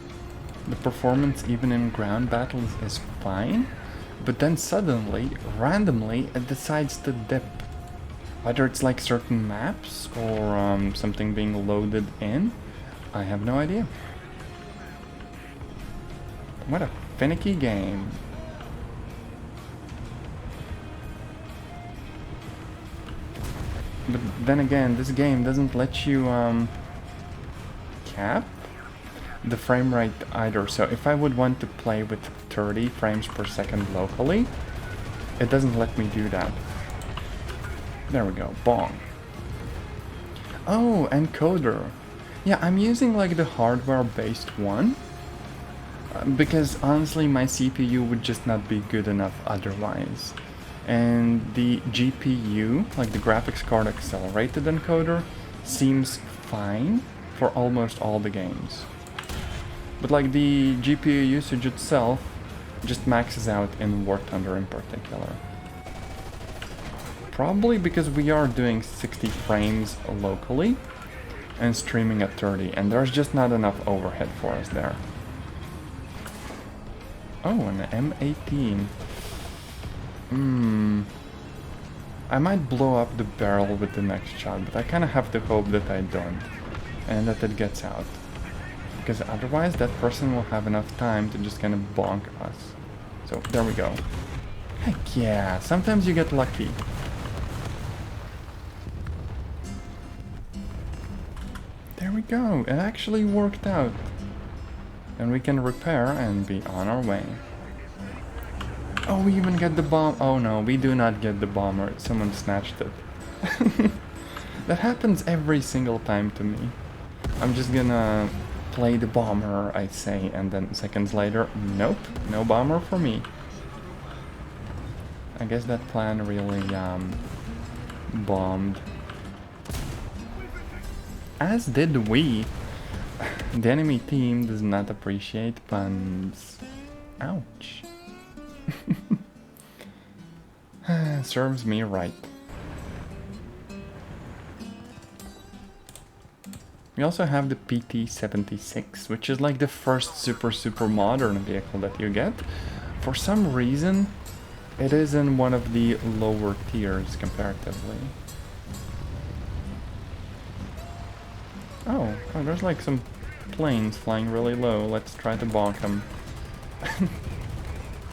the performance even in ground battles is fine, but then suddenly, randomly, it decides to dip. Whether it's like certain maps or something being loaded in, I have no idea. What a finicky game. But then again, this game doesn't let you cap the frame rate either. So if I would want to play with 30 frames per second locally, it doesn't let me do that. There we go, bong. Oh, encoder. Yeah, I'm using like the hardware-based one, because honestly my CPU would just not be good enough otherwise. And the GPU, like the graphics card accelerated encoder, seems fine for almost all the games. But like the GPU usage itself just maxes out in War Thunder in particular. Probably because we are doing 60 frames locally and streaming at 30, and there's just not enough overhead for us there. Oh, an M18. I might blow up the barrel with the next shot, but I kind of have to hope that I don't. and that it gets out. Because otherwise that person will have enough time to just kind of bonk us. So there we go. Heck yeah, sometimes you get lucky. There we go, it actually worked out. And we can repair and be on our way. Oh, we even get the bomb. Oh no, we do not get the bomber. Someone snatched it. That happens every single time to me. I'm just gonna play the bomber, I say, and then seconds later, nope, no bomber for me. I guess that plan really bombed. As did we. The enemy team does not appreciate puns. Ouch. Serves me right. We also have the PT-76, which is like the first super modern vehicle that you get. For some reason, it is in one of the lower tiers comparatively. Oh, there's like some planes flying really low. Let's try to bonk them.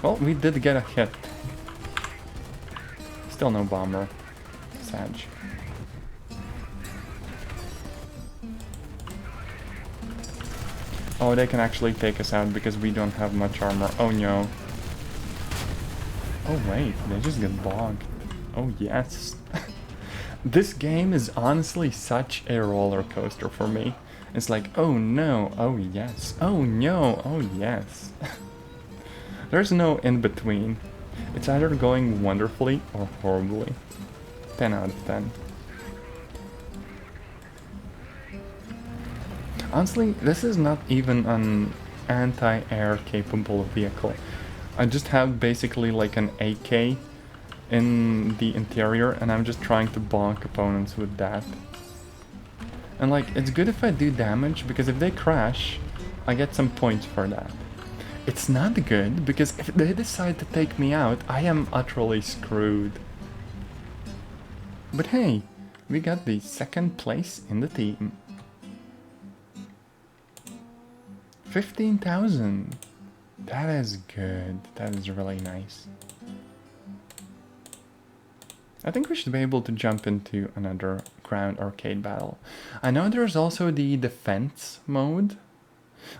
Well, we did get a hit. Still no bomber. Sag. Oh, they can actually take us out because we don't have much armor. Oh no. Oh wait, they just get bogged. Oh yes. This game is honestly such a roller coaster for me. It's like, oh no, oh yes, oh no, oh yes. There's no in between. It's either going wonderfully or horribly. 10 out of 10. Honestly, this is not even an anti-air capable vehicle. I just have basically like an AK in the interior and I'm just trying to bonk opponents with that. And like, it's good if I do damage because if they crash, I get some points for that. It's not good because if they decide to take me out, I am utterly screwed. But hey, we got the second place in the team. 15,000. That is good. That is really nice. I think we should be able to jump into another ground arcade battle. I know there's also the defense mode,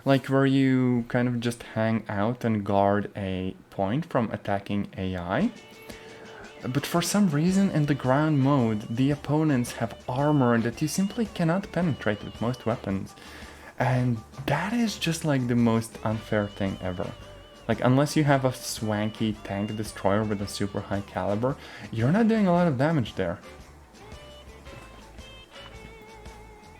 like where you kind of just hang out and guard a point from attacking AI. But for some reason in the ground mode, the opponents have armor that you simply cannot penetrate with most weapons. And that is just like the most unfair thing ever. Like, unless you have a swanky tank destroyer with a super high caliber, you're not doing a lot of damage there.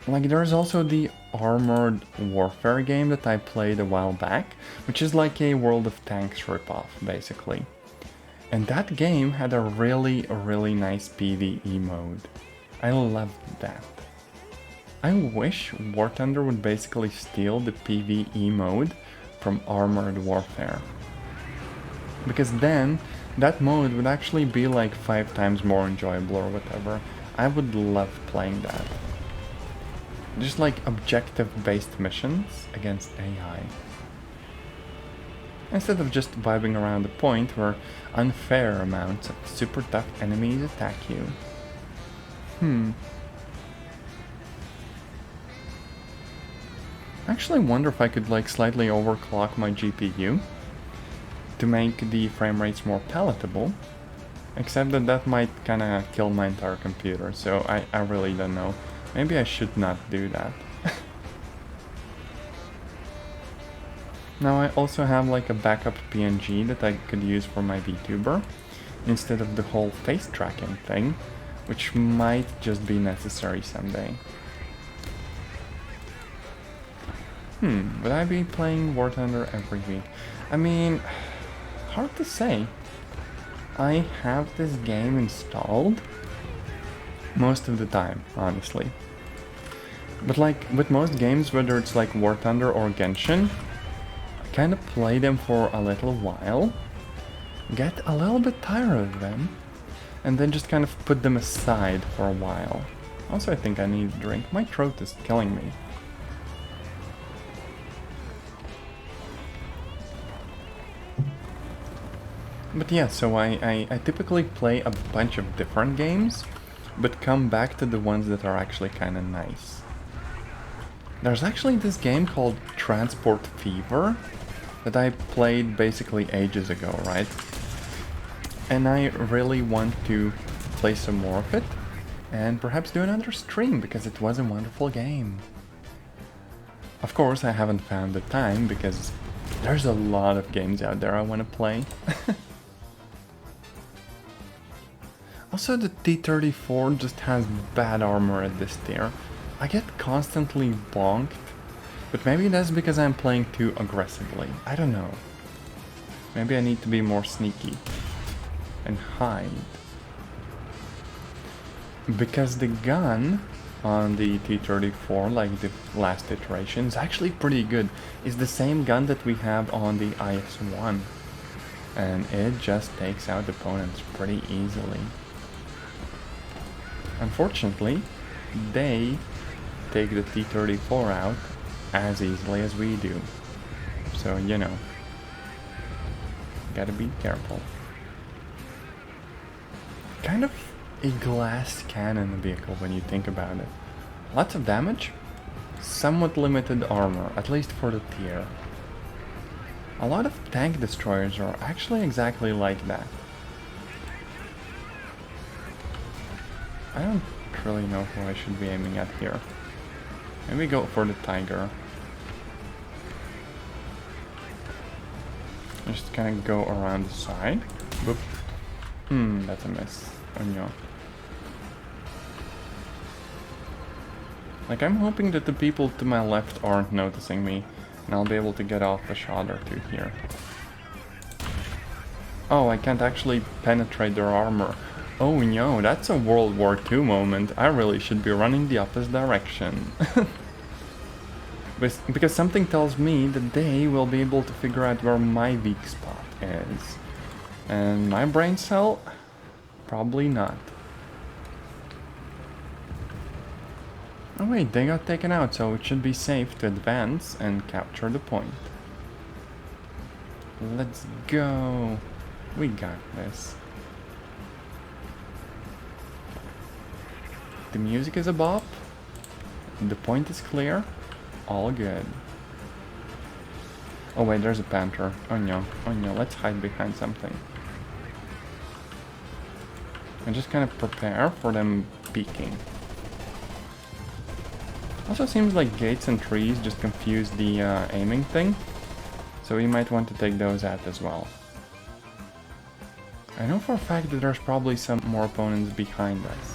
Like, there's also the Armored Warfare game that I played a while back, which is like a World of Tanks ripoff, basically. And that game had a really nice PvE mode. I loved that. I wish War Thunder would basically steal the PvE mode from Armored Warfare. Because then, that mode would actually be like 5 times more enjoyable or whatever. I would love playing that. Just like objective-based missions against AI. Instead of just vibing around the point where unfair amounts of super tough enemies attack you. I actually wonder if I could like slightly overclock my GPU to make the frame rates more palatable, except that that might kinda kill my entire computer, so I really don't know. Maybe I should not do that. Now I also have like a backup PNG that I could use for my VTuber, instead of the whole face tracking thing, which might just be necessary someday. Would I be playing War Thunder every week? I mean, hard to say. I have this game installed most of the time, honestly. But like with most games, whether it's like War Thunder or Genshin, I kind of play them for a little while, get a little bit tired of them, and then just kind of put them aside for a while. Also, I think I need a drink. My throat is killing me. But yeah, so I typically play a bunch of different games, but come back to the ones that are actually kind of nice. There's actually this game called Transport Fever that I played basically ages ago, right? And I really want to play some more of it and perhaps do another stream because it was a wonderful game. Of course, I haven't found the time because there's a lot of games out there I want to play. Also, the T-34 just has bad armor at this tier. I get constantly bonked, but maybe that's because I'm playing too aggressively. I don't know. Maybe I need to be more sneaky and hide. Because the gun on the T-34, like the last iteration, is actually pretty good. It's the same gun that we have on the IS-1. And it just takes out opponents pretty easily. Unfortunately, they take the T-34 out as easily as we do. So, you know, gotta be careful. Kind of a glass cannon vehicle when you think about it. Lots of damage, somewhat limited armor, at least for the tier. A lot of tank destroyers are actually exactly like that. I don't really know who I should be aiming at here. Maybe go for the tiger. Just kind of go around the side. Boop. That's a miss. Oh no. Like, I'm hoping that the people to my left aren't noticing me, and I'll be able to get off a shot or two here. Oh, I can't actually penetrate their armor. Oh no, that's a World War II moment. I really should be running the opposite direction. Because something tells me that they will be able to figure out where my weak spot is. And my brain cell? Probably not. Oh wait, they got taken out, so it should be safe to advance and capture the point. Let's go. We got this. The music is a bop. The point is clear. All good. Oh wait, there's a panther. Oh no, let's hide behind something. And just kind of prepare for them peeking. Also seems like gates and trees just confuse the aiming thing. So we might want to take those out as well. I know for a fact that there's probably some more opponents behind us.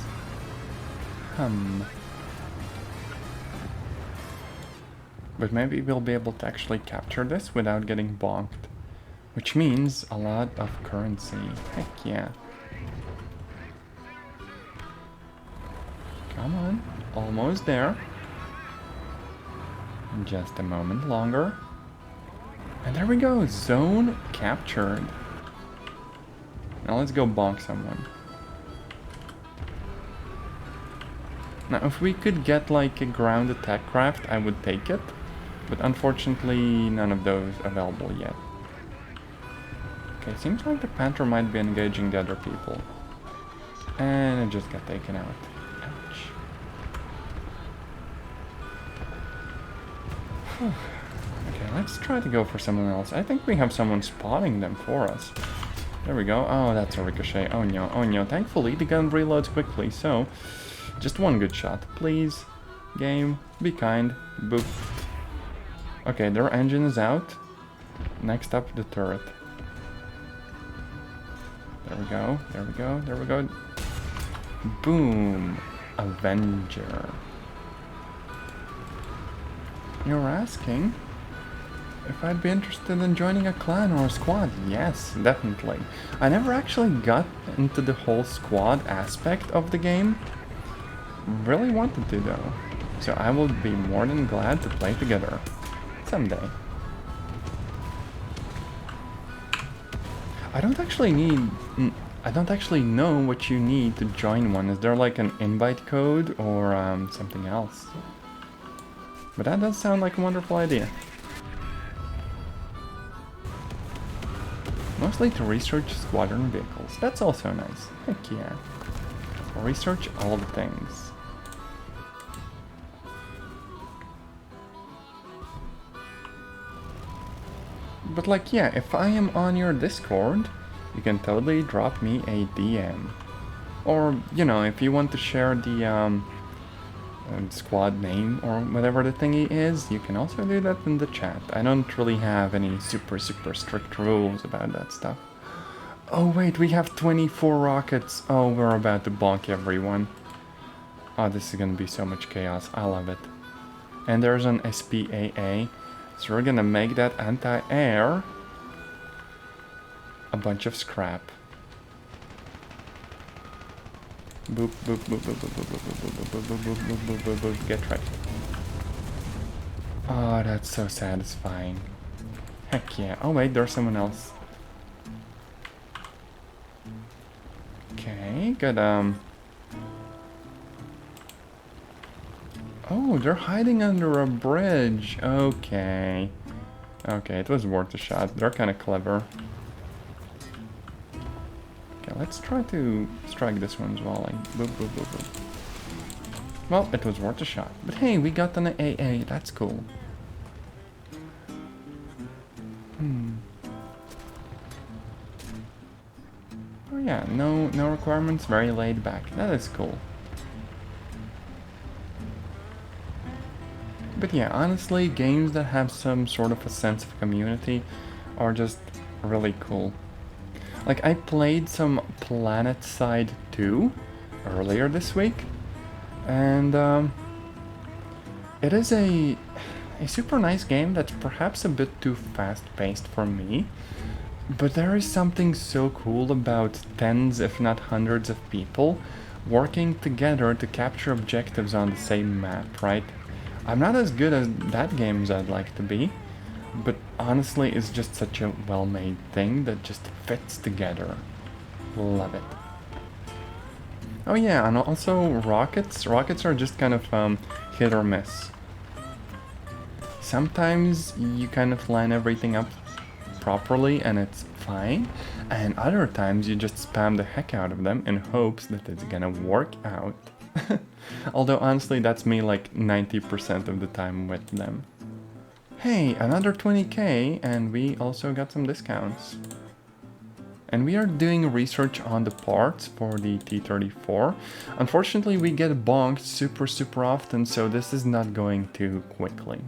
But maybe we'll be able to actually capture this without getting bonked. Which means a lot of currency. Heck yeah. Come on. Almost there. Just a moment longer. And there we go. Zone captured. Now let's go bonk someone. Now if we could get like a ground attack craft, I would take it. But unfortunately, none of those available yet. Okay, seems like the Panther might be engaging the other people. And it just got taken out. Ouch. Okay, let's try to go for someone else. I think we have someone spotting them for us. There we go. Oh, that's a ricochet. Oh no, oh no. Thankfully, the gun reloads quickly, so... just one good shot, please. Game, be kind. Boop. Okay, their engine is out. Next up, the turret. There we go, there we go, there we go. Boom! Avenger. You're asking if I'd be interested in joining a clan or a squad? Yes, definitely. I never actually got into the whole squad aspect of the game. Really wanted to though. So I will be more than glad to play together. Someday. I don't actually know what you need to join one. Is there like an invite code or something else? But that does sound like a wonderful idea. Mostly to research squadron vehicles. That's also nice. Heck yeah. Research all the things. But like, yeah, if I am on your Discord, you can totally drop me a DM. Or, you know, if you want to share the squad name or whatever the thingy is, you can also do that in the chat. I don't really have any super strict rules about that stuff. Oh wait, we have 24 rockets. Oh, we're about to bonk everyone. Oh, this is gonna be so much chaos. I love it. And there's an SPAA. So we're gonna make that anti-air a bunch of scrap. Boop, boop, boop, boop, boop, boop, boop, boop, boop, boop, boop, boop, boop, boop, boop, get right. Oh, that's so satisfying. Heck yeah. Oh wait, there's someone else. Okay, good, Oh, they're hiding under a bridge. Okay. Okay, it was worth a shot. They're kind of clever. Okay, let's try to strike this one as well. Like, boop, boop, boop, boop. Well, it was worth a shot. But hey, we got an AA. That's cool. Oh yeah, no requirements. Very laid back. That is cool. But yeah, honestly, games that have some sort of a sense of community are just really cool. Like, I played some PlanetSide 2 earlier this week, and it is a super nice game that's perhaps a bit too fast-paced for me, but there is something so cool about tens, if not hundreds of people working together to capture objectives on the same map, right? I'm not as good at that game as I'd like to be, but honestly, it's just such a well-made thing that just fits together. Love it. Oh yeah, and also rockets. Rockets are just kind of hit or miss. Sometimes you kind of line everything up properly and it's fine, and other times you just spam the heck out of them in hopes that it's gonna work out. Although honestly, that's me like 90% of the time with them. Hey, another 20k, and we also got some discounts. And we are doing research on the parts for the T-34. Unfortunately, we get bonked super often, so this is not going too quickly.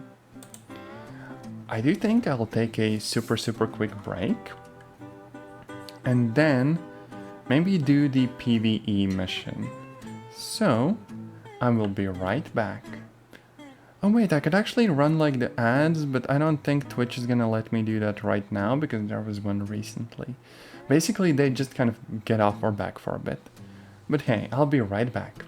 I do think I'll take a super quick break. And then maybe do the PvE mission. So, I will be right back. Oh wait, I could actually run like the ads, but I don't think Twitch is gonna let me do that right now because there was one recently. Basically, they just kind of get off our back for a bit. But hey, I'll be right back.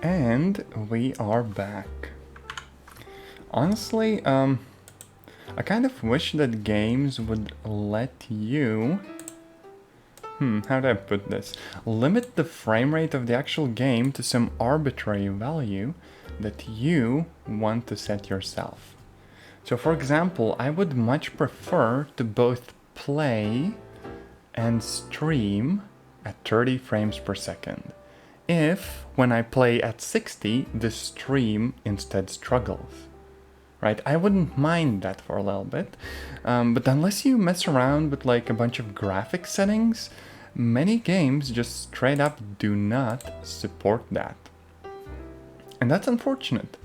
And we are back. Honestly, I kind of wish that games would let you... how do I put this? Limit the frame rate of the actual game to some arbitrary value that you want to set yourself. So for example, I would much prefer to both play and stream at 30 frames per second. If, when I play at 60, the stream instead struggles. Right? I wouldn't mind that for a little bit. But unless you mess around with like a bunch of graphic settings, many games just straight up do not support that. And that's unfortunate.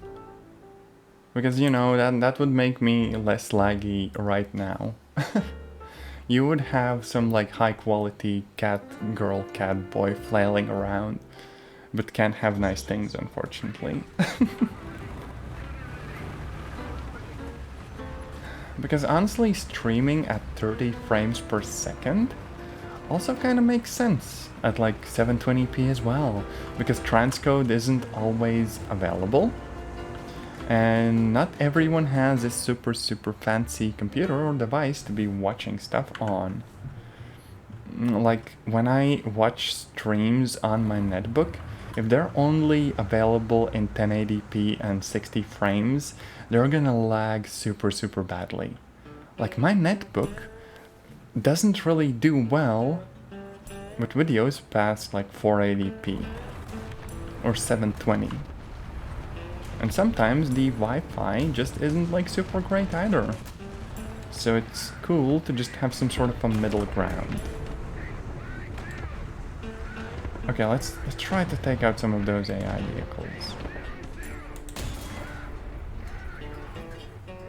Because, you know, that would make me less laggy right now. You would have some like high quality cat girl, cat boy flailing around, but can't have nice things, unfortunately. Because honestly, streaming at 30 frames per second also kind of makes sense at like 720p as well, because transcode isn't always available. And not everyone has a super fancy computer or device to be watching stuff on. Like, when I watch streams on my netbook, if they're only available in 1080p and 60 frames, they're gonna lag super badly. Like, my netbook doesn't really do well with videos past like 480p or 720. And sometimes the Wi-Fi just isn't like super great either. So it's cool to just have some sort of a middle ground. Okay, let's try to take out some of those AI vehicles.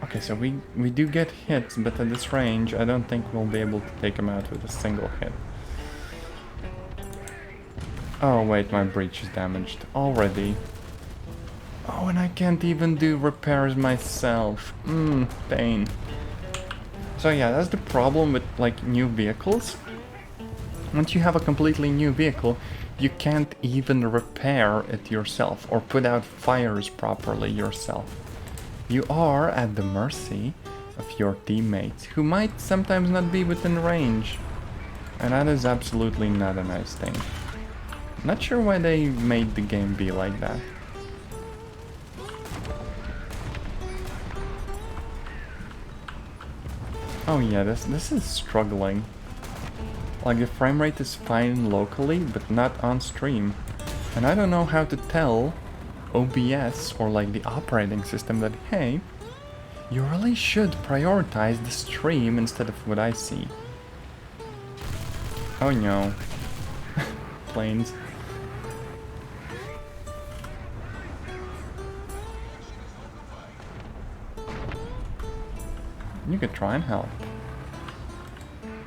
Okay, so we do get hits, but at this range, I don't think we'll be able to take them out with a single hit. Oh wait, my breach is damaged already. Oh, and I can't even do repairs myself. Pain. So yeah, that's the problem with like new vehicles. Once you have a completely new vehicle, you can't even repair it yourself or put out fires properly yourself. You are at the mercy of your teammates, who might sometimes not be within range. And that is absolutely not a nice thing. Not sure why they made the game be like that. Oh yeah, this is struggling. Like, the frame rate is fine locally, but not on stream. And I don't know how to tell OBS or like the operating system that, hey, you really should prioritize the stream instead of what I see. Oh no. Planes. You could try and help.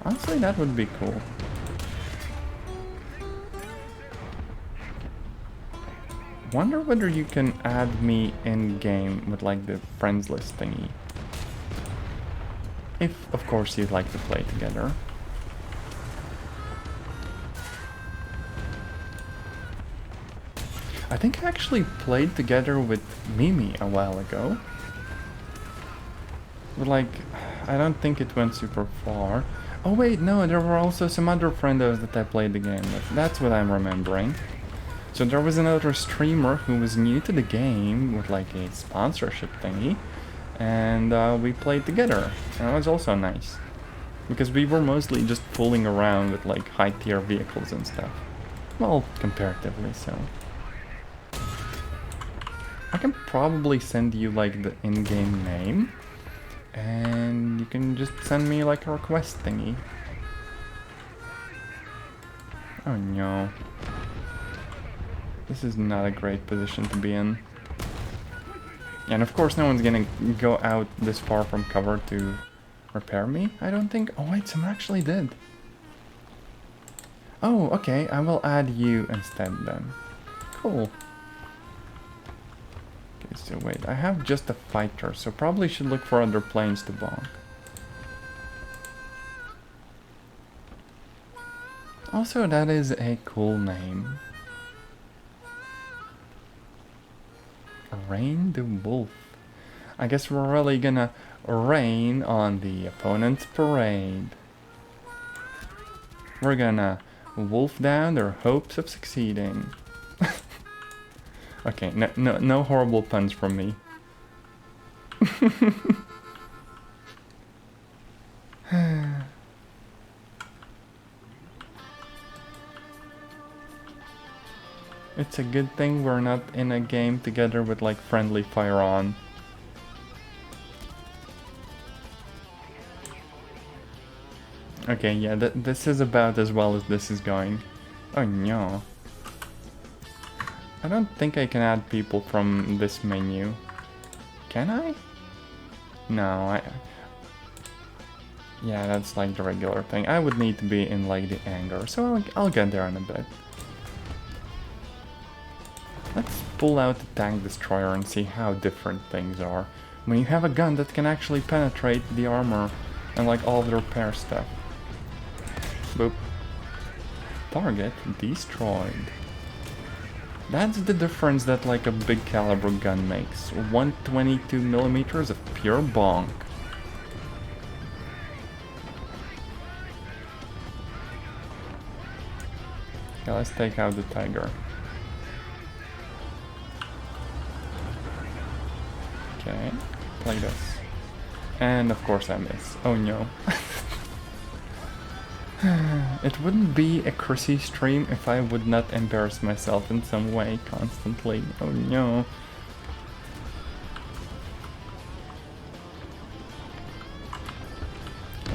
Honestly, that would be cool. Wonder whether you can add me in-game with like the friends list thingy. If, of course, you'd like to play together. I think I actually played together with Mimi a while ago. But like, I don't think it went super far. Oh wait, no, there were also some other friendos that I played the game with. That's what I'm remembering. So there was another streamer who was new to the game with like a sponsorship thingy. And we played together. And that was also nice. Because we were mostly just fooling around with like high tier vehicles and stuff. Well, comparatively so. I can probably send you like the in-game name. And you can just send me like a request thingy. Oh no. This is not a great position to be in. And of course no one's gonna go out this far from cover to repair me, I don't think. Oh wait, someone actually did. Oh, okay, I will add you instead then. Cool. Okay, so wait, I have just a fighter, so probably should look for other planes to bonk. Also, that is a cool name. Rain the wolf. I guess we're really gonna rain on the opponent's parade. We're gonna wolf down their hopes of succeeding. Okay, no horrible puns from me. It's a good thing we're not in a game together with like friendly fire on. Okay, yeah, this is about as well as this is going. Oh no. I don't think I can add people from this menu. Can I? No, yeah, that's like the regular thing. I would need to be in like the anger, so I'll get there in a bit. Let's pull out the tank destroyer and see how different things are when you have a gun that can actually penetrate the armor and like all the repair stuff. Boop. Target destroyed. That's the difference that like a big caliber gun makes. 122mm of pure bonk. Okay, let's take out the tiger. Okay, play this. And of course I miss. Oh no. It wouldn't be a Chrissy stream if I would not embarrass myself in some way constantly. Oh no.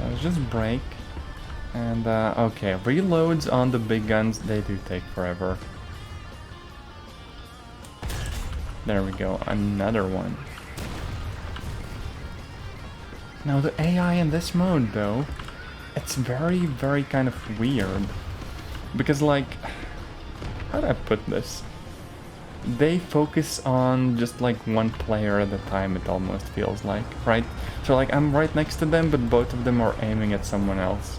Let's just break. And okay, reloads on the big guns, they do take forever. There we go, another one. Now the AI in this mode though, it's very kind of weird. Because like, how do I put this? They focus on just like one player at a time, it almost feels like, right? So like I'm right next to them, but both of them are aiming at someone else.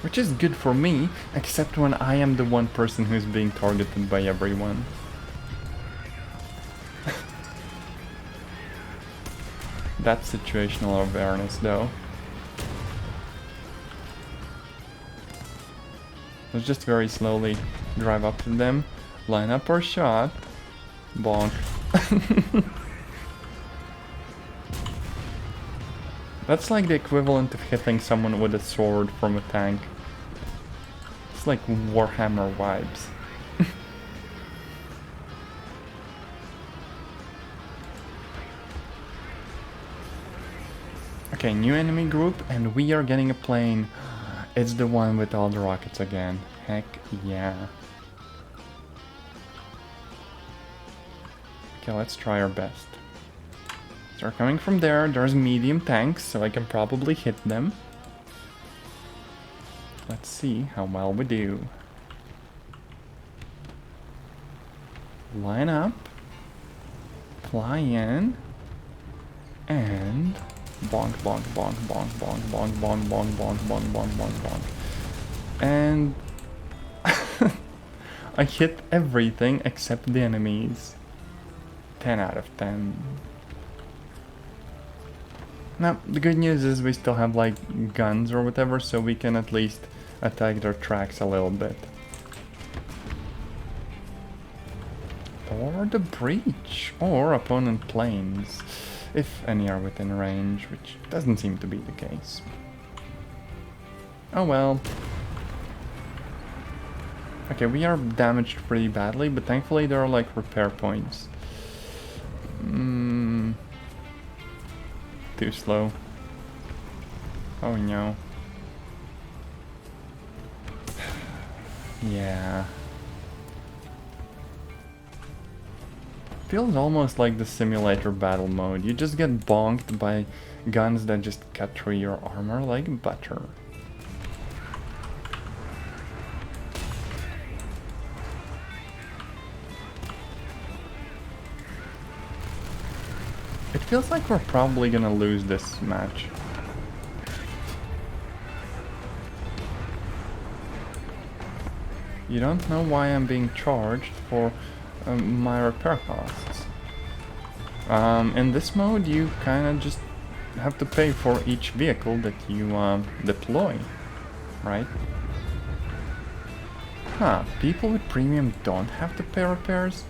Which is good for me, except when I am the one person who's being targeted by everyone. That's situational awareness though. Let's just very slowly drive up to them, line up our shot, bonk. That's like the equivalent of hitting someone with a sword from a tank. It's like Warhammer vibes. Okay, new enemy group, and we are getting a plane. It's the one with all the rockets again. Heck yeah. Okay, let's try our best. They're coming from there. There's medium tanks, so I can probably hit them. Let's see how well we do. Line up. Fly in. And bonk, bonk, bonk, bonk, bonk, bonk, bonk, bonk, bonk, bonk, bonk, bonk, bonk. And I hit everything except the enemies. 10 out of 10. Now, the good news is we still have like guns or whatever, so we can at least attack their tracks a little bit. Or the breach, or opponent planes, if any are within range, which doesn't seem to be the case. Oh well. Okay, we are damaged pretty badly, but thankfully there are like repair points. Too slow. Oh no. Yeah. Feels almost like the simulator battle mode. You just get bonked by guns that just cut through your armor like butter. It feels like we're probably gonna lose this match. You don't know why I'm being charged for my repair costs. In this mode, you kind of just have to pay for each vehicle that you deploy, right? Huh, people with premium don't have to pay repairs?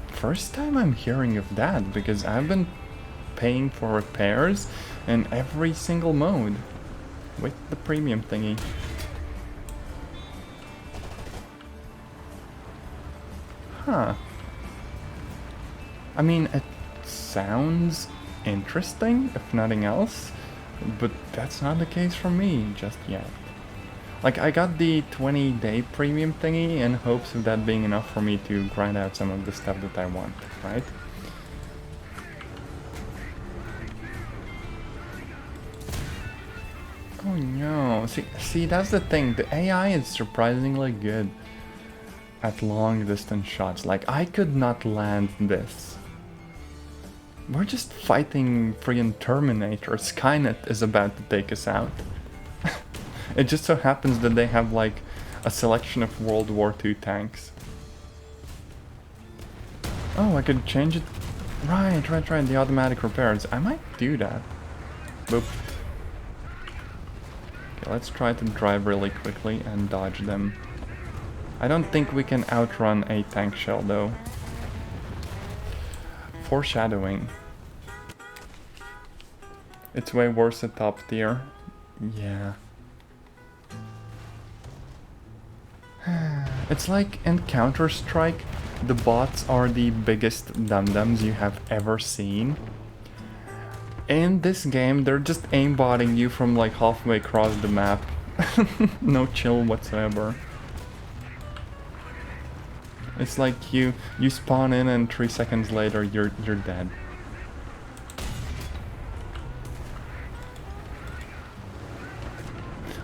First time I'm hearing of that, because I've been paying for repairs in every single mode with the premium thingy. Huh. I mean, it sounds interesting, if nothing else, but that's not the case for me just yet. Like, I got the 20-day premium thingy in hopes of that being enough for me to grind out some of the stuff that I want, right? Oh no, see, that's the thing, the AI is surprisingly good at long distance shots. Like, I could not land this. We're just fighting friggin' Terminator. Skynet is about to take us out. It just so happens that they have like a selection of World War II tanks. Oh, I could change it. Right, the automatic repairs. I might do that. Boop. Okay, let's try to drive really quickly and dodge them. I don't think we can outrun a tank shell though. Foreshadowing. It's way worse at top tier. Yeah. It's like in Counter-Strike, the bots are the biggest dum-dums you have ever seen. In this game, they're just aimbotting you from like halfway across the map. No chill whatsoever. It's like you spawn in and 3 seconds later you're dead.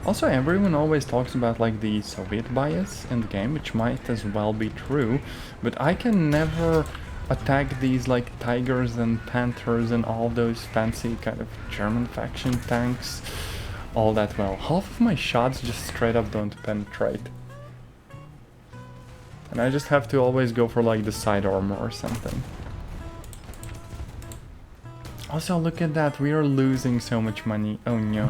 Also, everyone always talks about like the Soviet bias in the game, which might as well be true, but I can never attack these like Tigers and Panthers and all those fancy kind of German faction tanks all that well. Half of my shots just straight up don't penetrate. And I just have to always go for like the side armor or something. Also, look at that, we are losing so much money. Oh no.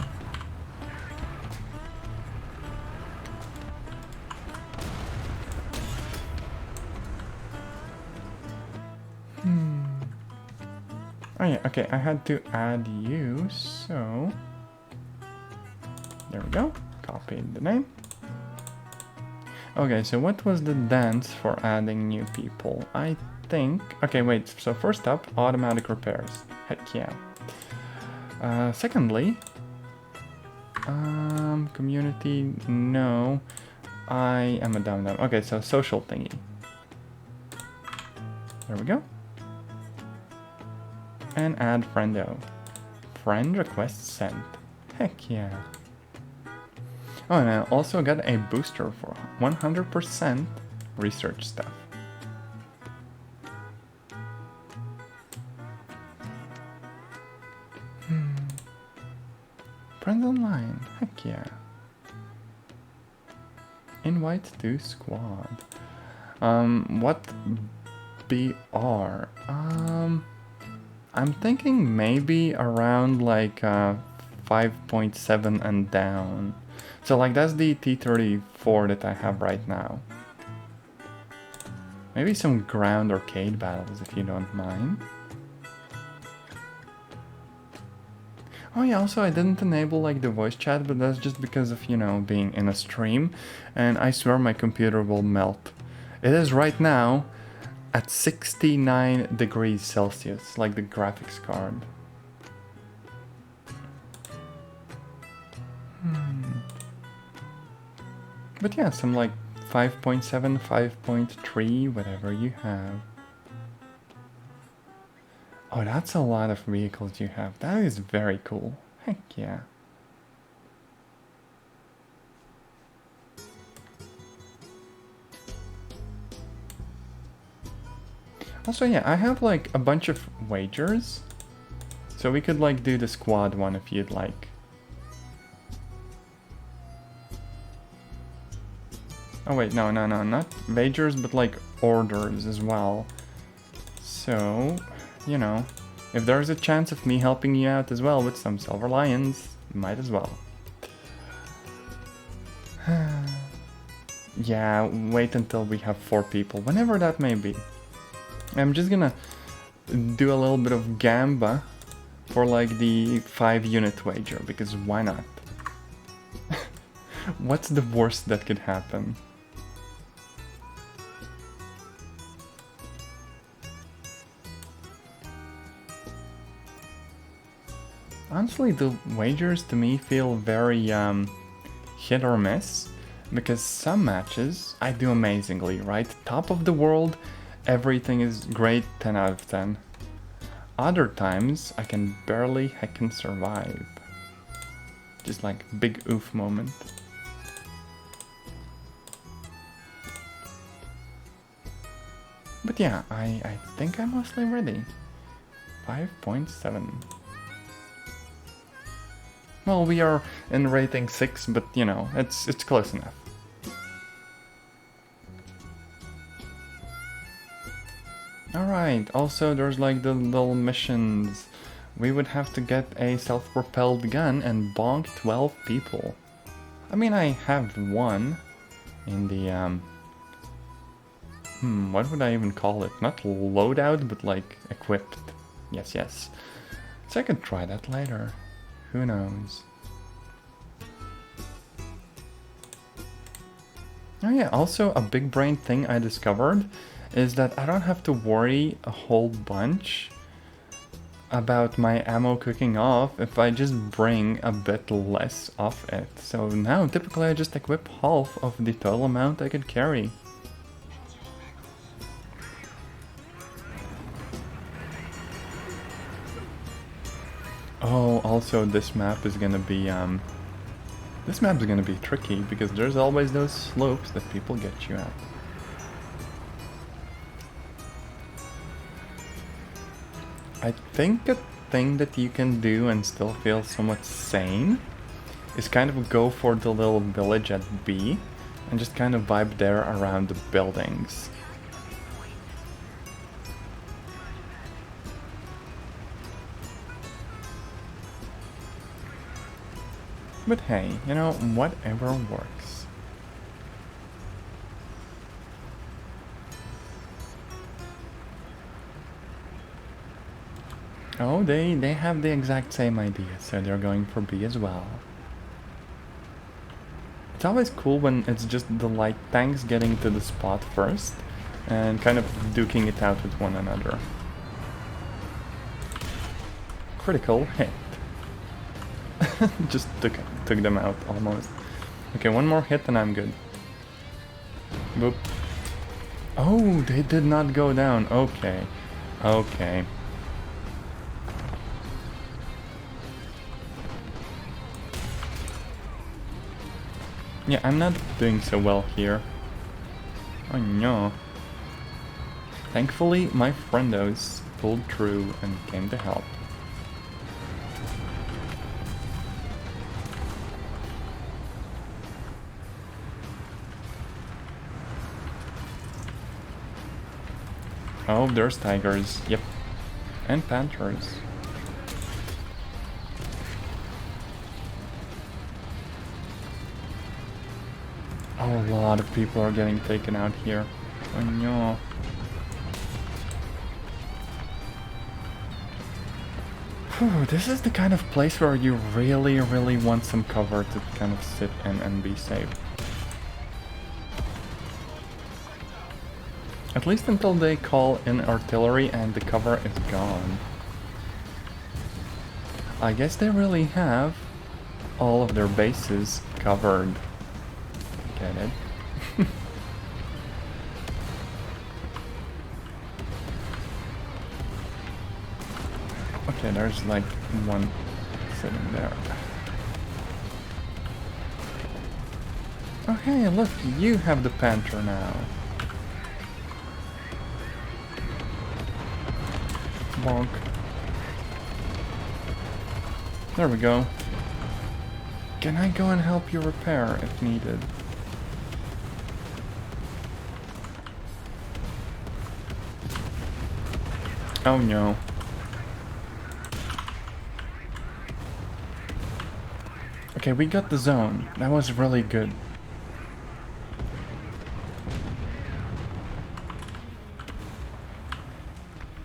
Oh yeah, okay, I had to add you, so... There we go, copied the name. Okay, so what was the dance for adding new people? I think... Okay, wait, so first up, automatic repairs. Heck yeah. Secondly... community, no. I am a dum-dum. Okay, so social thingy. There we go. And add friendo. Friend request sent. Heck yeah. Oh, and I also got a booster for 100% research stuff. Friends online. Heck yeah. Invite to squad. What BR? I'm thinking maybe around like 5.7 and down. So like that's the T-34 that I have right now. Maybe some ground arcade battles if you don't mind. Oh yeah, also I didn't enable like the voice chat, but that's just because of, you know, being in a stream. And I swear my computer will melt. It is right now at 69 degrees Celsius, like the graphics card. But yeah, some like 5.7, 5.3, whatever you have. Oh, that's a lot of vehicles you have. That is very cool. Heck yeah. Also, yeah, I have like a bunch of wagers. So we could like do the squad one if you'd like. Oh wait, no, not wagers, but like orders as well. So, you know, if there's a chance of me helping you out as well with some silver lions, might as well. Yeah, wait until we have 4 people, whenever that may be. I'm just gonna do a little bit of gamba for like the 5-unit wager, because why not? What's the worst that could happen? Honestly, the wagers to me feel very hit or miss, because some matches I do amazingly, right? Top of the world, everything is great, 10 out of 10. Other times, I can barely heckin' survive. Just like big oof moment. But yeah, I think I'm mostly ready. 5.7. Well, we are in rating 6, but you know, it's close enough. Alright, also there's like the little missions. We would have to get a self-propelled gun and bonk 12 people. I mean, I have one in the, what would I even call it? Not loadout, but like equipped. Yes. So I could try that later. Who knows? Oh yeah, also a big brain thing I discovered is that I don't have to worry a whole bunch about my ammo cooking off if I just bring a bit less of it. So now typically I just equip half of the total amount I could carry. Oh, also this map is gonna be tricky because there's always those slopes that people get you at. I think a thing that you can do and still feel somewhat sane is kind of go for the little village at B and just kind of vibe there around the buildings. But hey, you know, whatever works. Oh, they have the exact same idea, so they're going for B as well. It's always cool when it's just the light tanks getting to the spot first and kind of duking it out with one another. Critical hit. Just took them out almost. Okay, one more hit and I'm good. Boop. Oh, they did not go down. Okay. Okay. Yeah, I'm not doing so well here. Oh no. Thankfully, my friendos pulled through and came to help. Oh, there's tigers. Yep. And panthers. Oh, a lot of people are getting taken out here. Oh no. Whew, this is the kind of place where you really want some cover to kind of sit in and be safe. At least until they call in artillery and the cover is gone. I guess they really have all of their bases covered. Get it? Okay, there's like one sitting there. Oh hey, look, you have the panther now. Bonk. There we go. Can I go and help you repair if needed? Oh no. Okay, we got the zone. That was really good.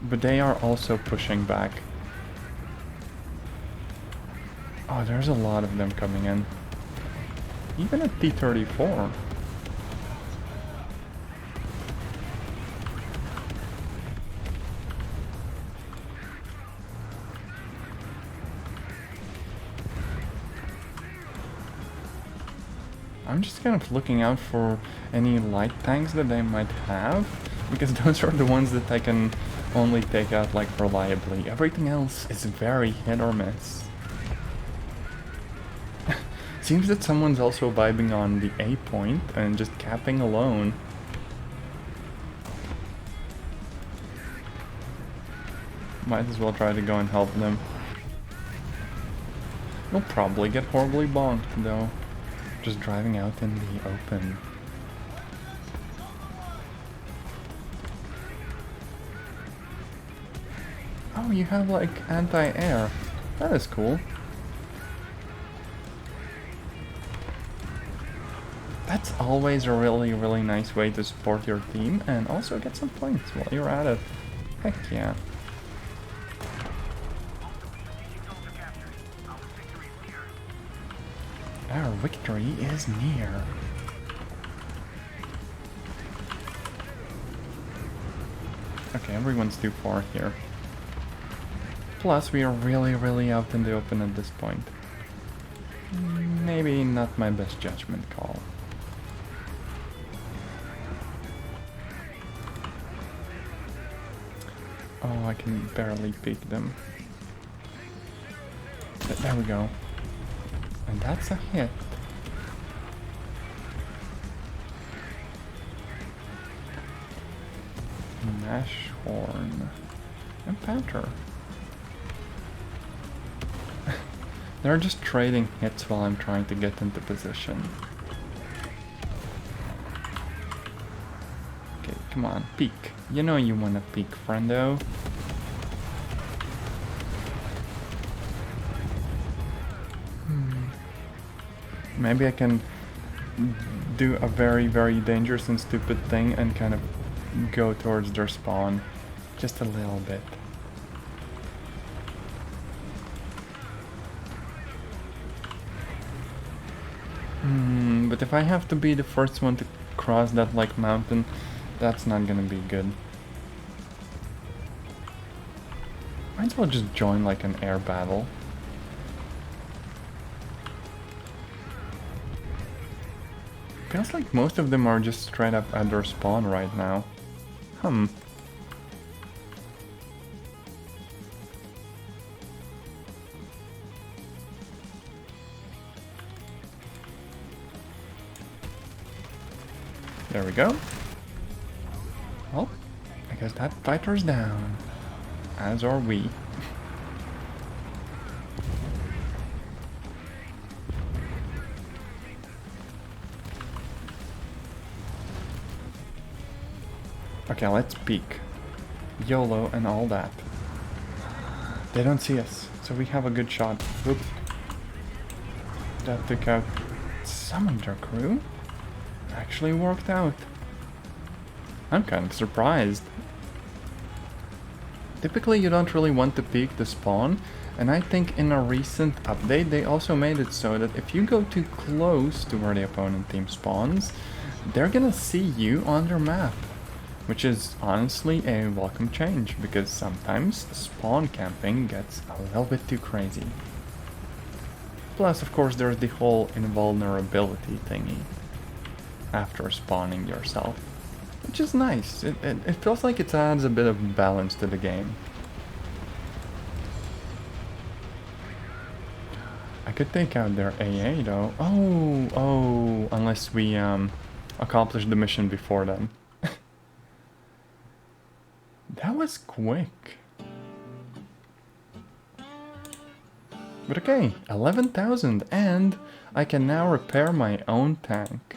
But they are also pushing back. Oh, there's a lot of them coming in. Even at T-34. I'm just kind of looking out for any light tanks that they might have, because those are the ones that I can only take out like reliably. Everything else is very hit or miss. Seems that someone's also vibing on the A point and just capping alone. Might as well try to go and help them. You'll probably get horribly bonked though. Just driving out in the open. Oh, you have like anti-air. That is cool. That's always a really, really nice way to support your team and also get some points while you're at it. Heck yeah. Our victory is near. Okay, everyone's too far here. Plus, we are really, really out in the open at this point. Maybe not my best judgment call. Oh, I can barely peek them. There we go. And that's a hit. Nashorn. And Panther. They're just trading hits while I'm trying to get into position. Okay, come on, peek. You know you wanna peek, friendo. Maybe I can do a very, very dangerous and stupid thing and kind of go towards their spawn. Just a little bit. But if I have to be the first one to cross that like mountain, that's not gonna be good. Might as well just join like an air battle. Feels like most of them are just straight up at their spawn right now. There we go. Well, I guess that fighter's down. As are we. Okay, let's peek. YOLO and all that. They don't see us, so we have a good shot. Whoop. That took out some of their crew. Actually worked out. I'm kind of surprised. Typically you don't really want to peek the spawn, and I think in a recent update they also made it so that if you go too close to where the opponent team spawns, they're gonna see you on their map. Which is honestly a welcome change, because sometimes spawn camping gets a little bit too crazy. Plus, of course, there's the whole invulnerability thingy after spawning yourself, which is nice. It feels like it adds a bit of balance to the game. I could take out their AA though. Oh, unless we accomplish the mission before then. That was quick. But okay, 11,000, and I can now repair my own tank.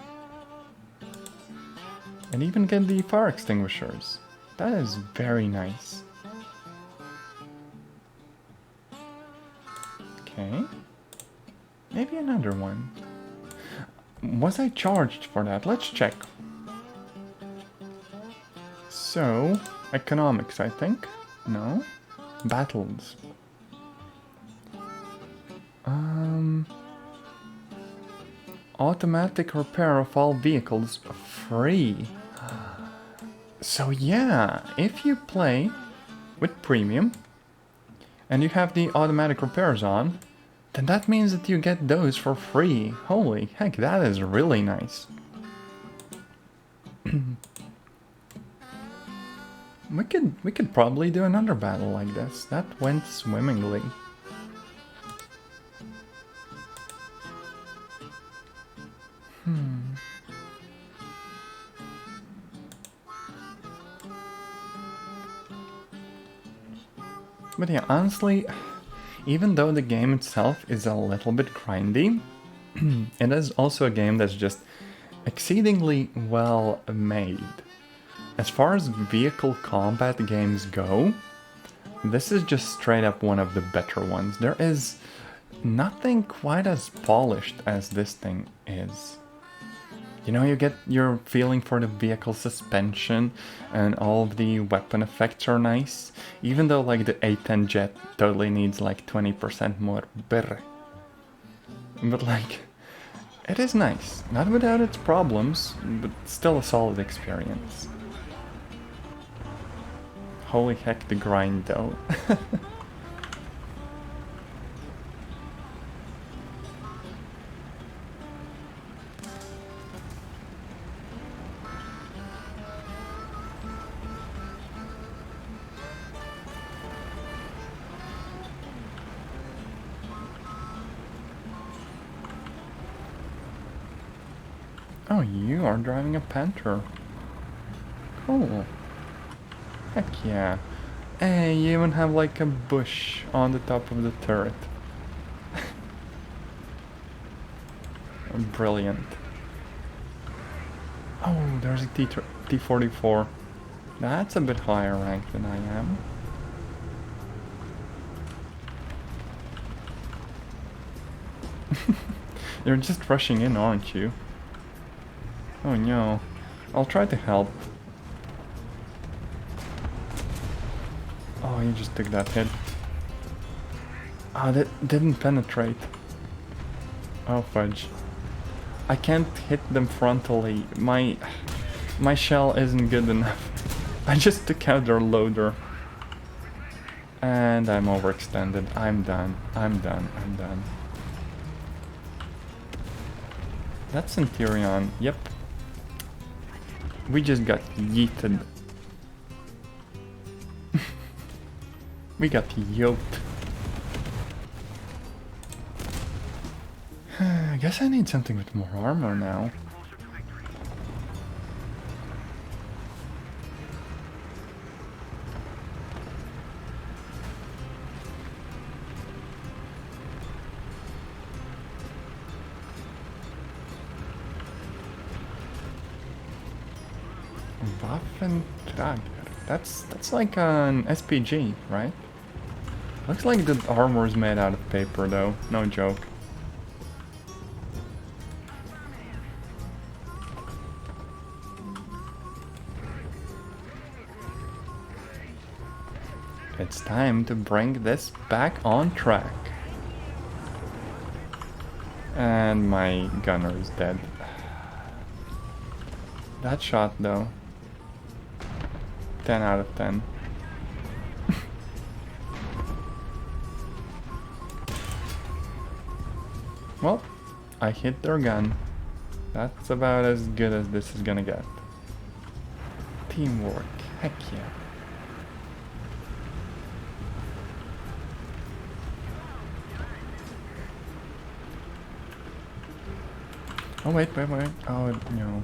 And even get the fire extinguishers. That is very nice. Okay. Maybe another one. Was I charged for that? Let's check. So, economics, I think. No. Battles. Automatic repair of all vehicles free. So yeah, if you play with premium and you have the automatic repairs on, then that means that you get those for free. Holy heck, that is really nice. We could probably do another battle like this. That went swimmingly. But yeah, honestly, even though the game itself is a little bit grindy, it is also a game that's just exceedingly well made. As far as vehicle combat games go, this is just straight up one of the better ones. There is nothing quite as polished as this thing is. You know, you get your feeling for the vehicle suspension and all of the weapon effects are nice. Even though like the A10 jet totally needs like 20% more brr. But like, it is nice. Not without its problems, but still a solid experience. Holy heck, the grind though. Oh, you are driving a Panther. Cool. Heck yeah. Hey, you even have like a bush on the top of the turret. Brilliant. Oh, there's a T-44. That's a bit higher ranked than I am. You're just rushing in, aren't you? Oh no. I'll try to help. Oh, you just took that hit. Ah, that didn't penetrate. Oh fudge. I can't hit them frontally. My shell isn't good enough. I just took out their loader. And I'm overextended. I'm done. I'm done. I'm done. That's Centurion. Yep. We just got yeeted. We got yoked. I guess I need something with more armor now. Waffentrager. That's like an SPG, right? Looks like the armor is made out of paper though, no joke. It's time to bring this back on track. And my gunner is dead. That shot though. 10 out of 10. Well, I hit their gun. That's about as good as this is gonna get. Teamwork, heck yeah. Oh wait. Oh no.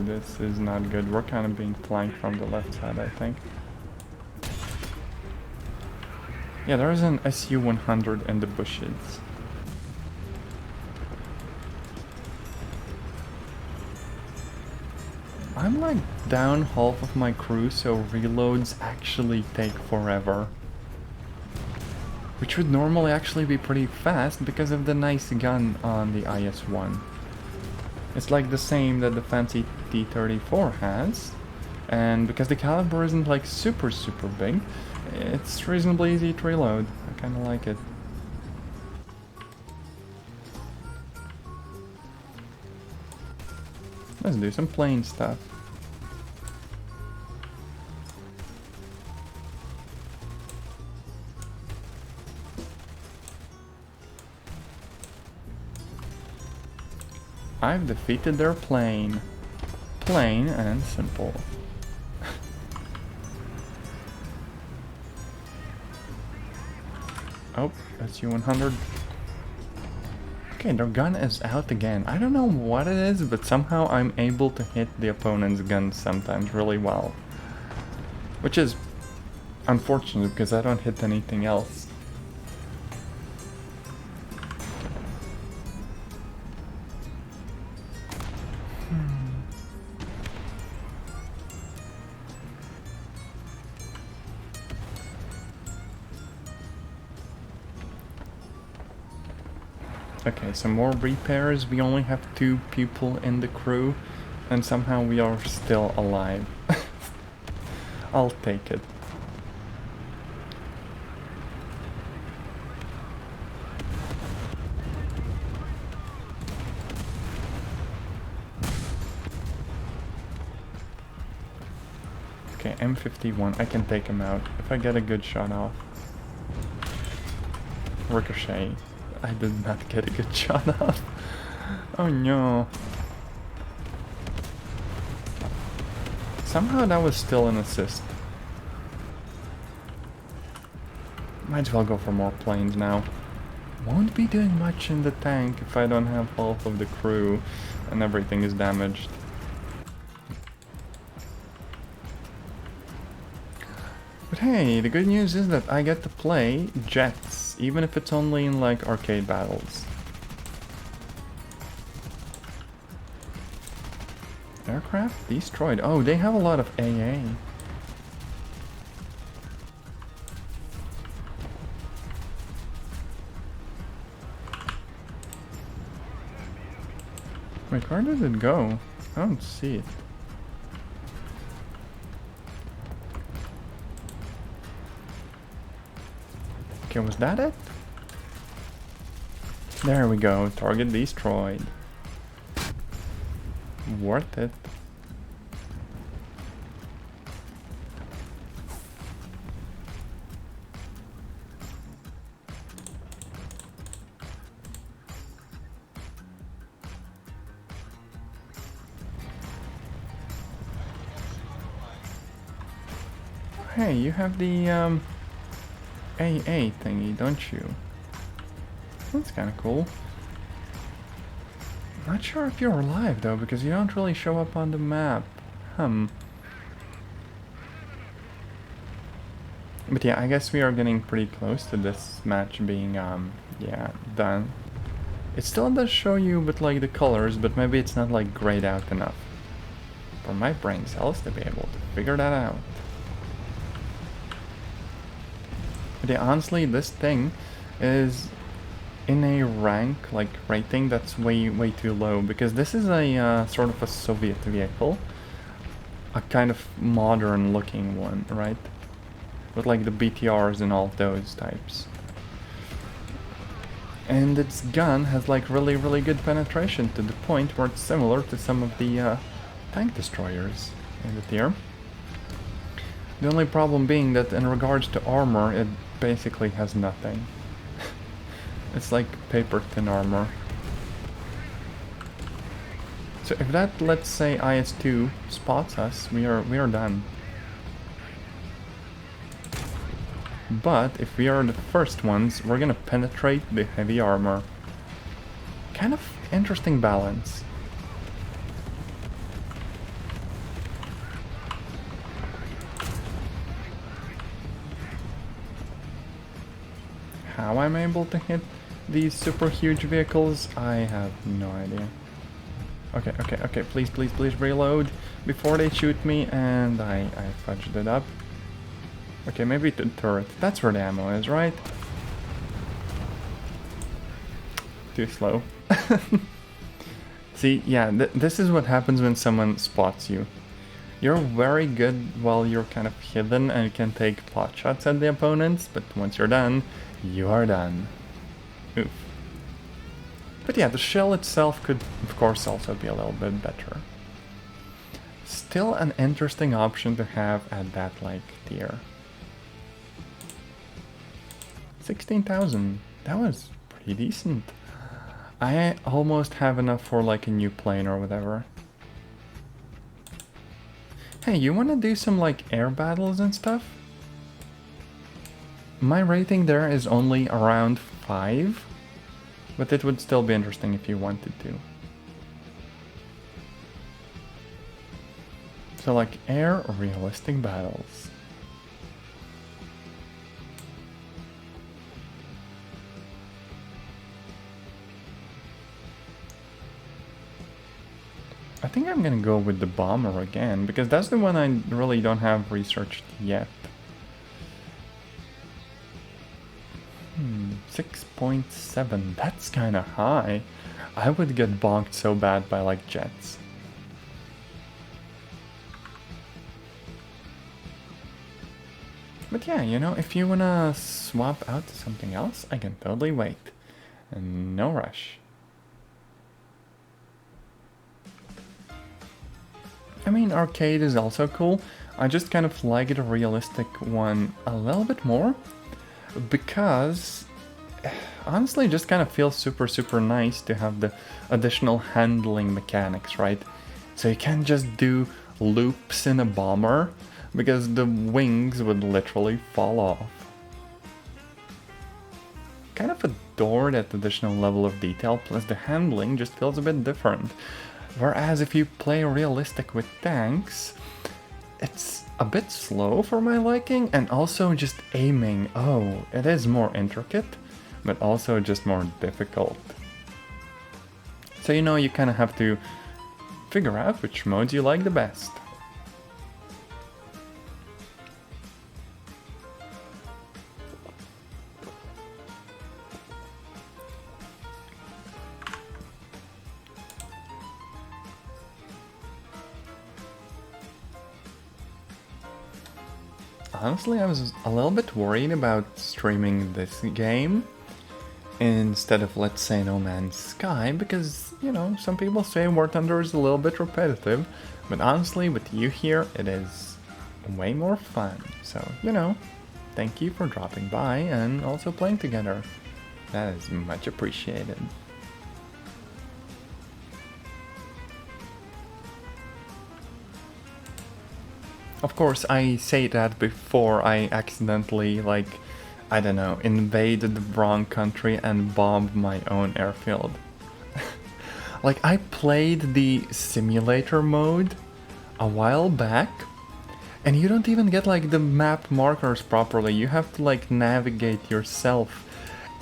This is not good. We're kind of being flanked from the left side, I think. Yeah, there's an SU-100 in the bushes. I'm like down half of my crew, so reloads actually take forever. Which would normally actually be pretty fast because of the nice gun on the IS-1. It's like the same that the fancy T-34 has. And because the caliber isn't like super big, it's reasonably easy to reload. I kinda like it. Let's do some plane stuff. I've defeated their plane. Plain and simple. Oh, that's U-100. Okay, their gun is out again. I don't know what it is, but somehow I'm able to hit the opponent's guns sometimes really well. Which is unfortunate because I don't hit anything else. Okay, some more repairs. We only have 2 people in the crew, and somehow we are still alive. I'll take it. Okay, M51, I can take him out if I get a good shot off. Ricochet. I did not get a good shot off. Oh no. Somehow that was still an assist. Might as well go for more planes now. Won't be doing much in the tank if I don't have half of the crew and everything is damaged. But hey, the good news is that I get to play jets, even if it's only in like arcade battles. Aircraft destroyed. Oh, they have a lot of AA. Wait, where did it go? I don't see it. Okay, was that it? There we go, target destroyed. Worth it. Hey, you have the AA thingy, don't you? That's kinda cool. Not sure if you're alive though, because you don't really show up on the map. But yeah, I guess we are getting pretty close to this match being, yeah, done. It still does show you with like the colors, but maybe it's not like grayed out enough for my brain cells to be able to figure that out. But yeah, honestly, this thing is in a rank, like, rating that's way too low, because this is a sort of a Soviet vehicle. A kind of modern looking one, right? With like the BTRs and all those types. And its gun has like really good penetration to the point where it's similar to some of the tank destroyers in the tier. The only problem being that in regards to armor, it basically has nothing. It's like paper thin armor. So if that, let's say, IS-2 spots us, we are done. But if we are the first ones, we're gonna penetrate the heavy armor. Kind of interesting balance. How I'm able to hit these super huge vehicles, I have no idea. Okay, okay, okay, please, please, please reload before they shoot me, and I fudged it up. Okay, maybe the turret. That's where the ammo is, right? Too slow. See, yeah, this is what happens when someone spots you. You're very good while you're kind of hidden and can take pot shots at the opponents, but once you're done, you are done. Oof. But yeah, the shell itself could, of course, also be a little bit better. Still an interesting option to have at that, like, tier. 16,000. That was pretty decent. I almost have enough for, like, a new plane or whatever. Hey, you wanna do some, like, air battles and stuff? My rating there is only around 5. But it would still be interesting if you wanted to. So like air realistic battles. I think I'm gonna go with the bomber again, because that's the one I really don't have researched yet. 6.7, that's kinda high. I would get bonked so bad by like jets. But yeah, you know, if you wanna swap out to something else, I can totally wait. And no rush. I mean, arcade is also cool. I just kind of like the realistic one a little bit more. Because honestly, it just kind of feels super nice to have the additional handling mechanics, right? So you can't just do loops in a bomber, because the wings would literally fall off. Kind of adore that additional level of detail, plus the handling just feels a bit different. Whereas if you play realistic with tanks, it's a bit slow for my liking, and also just aiming, oh, it is more intricate, but also just more difficult. So you know, you kind of have to figure out which modes you like the best. Honestly, I was a little bit worried about streaming this game instead of, let's say, No Man's Sky, because, you know, some people say War Thunder is a little bit repetitive, but honestly, with you here, it is way more fun. So, you know, thank you for dropping by and also playing together. That is much appreciated. Of course, I say that before I accidentally, like, I don't know, invaded the wrong country and bombed my own airfield. Like, I played the simulator mode a while back, and you don't even get, like, the map markers properly. You have to, like, navigate yourself.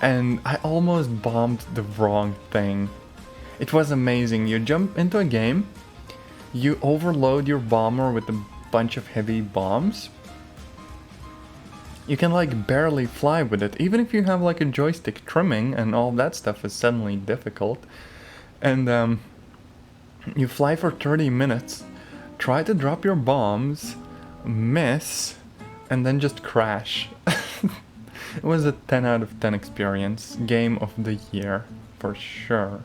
And I almost bombed the wrong thing. It was amazing. You jump into a game, you overload your bomber with a bunch of heavy bombs. You can like barely fly with it, even if you have like a joystick trimming, and all that stuff is suddenly difficult. And you fly for 30 minutes, try to drop your bombs, miss, and then just crash. It was a 10 out of 10 experience. Game of the year, for sure.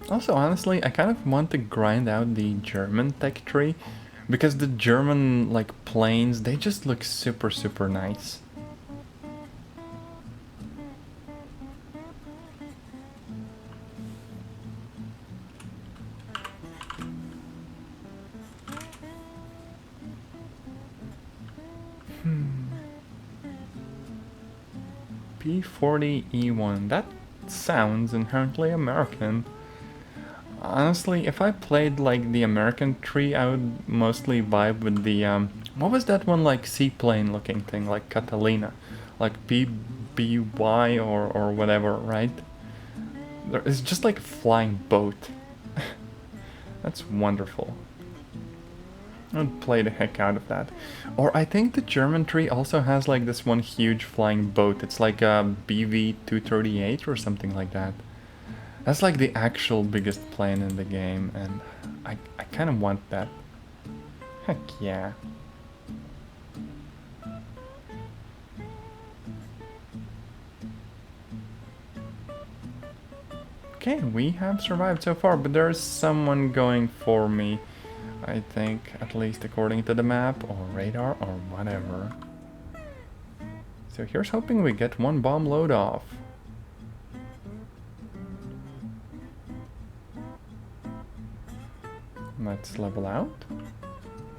Also, honestly, I kind of want to grind out the German tech tree, because the German, like, planes, they just look super nice. P40E1, that sounds inherently American. Honestly, if I played like the American tree, I would mostly vibe with the what was that one, like seaplane looking thing, like Catalina, like BY or whatever, right? It's just like a flying boat. That's wonderful. I'd play the heck out of that. Or I think the German tree also has like this one huge flying boat. It's like a BV-238 or something like that. That's like the actual biggest plane in the game, and I kind of want that. Heck yeah. Okay, we have survived so far, but there's someone going for me. I think, at least according to the map, or radar, or whatever. So here's hoping we get one bomb load off. Let's level out.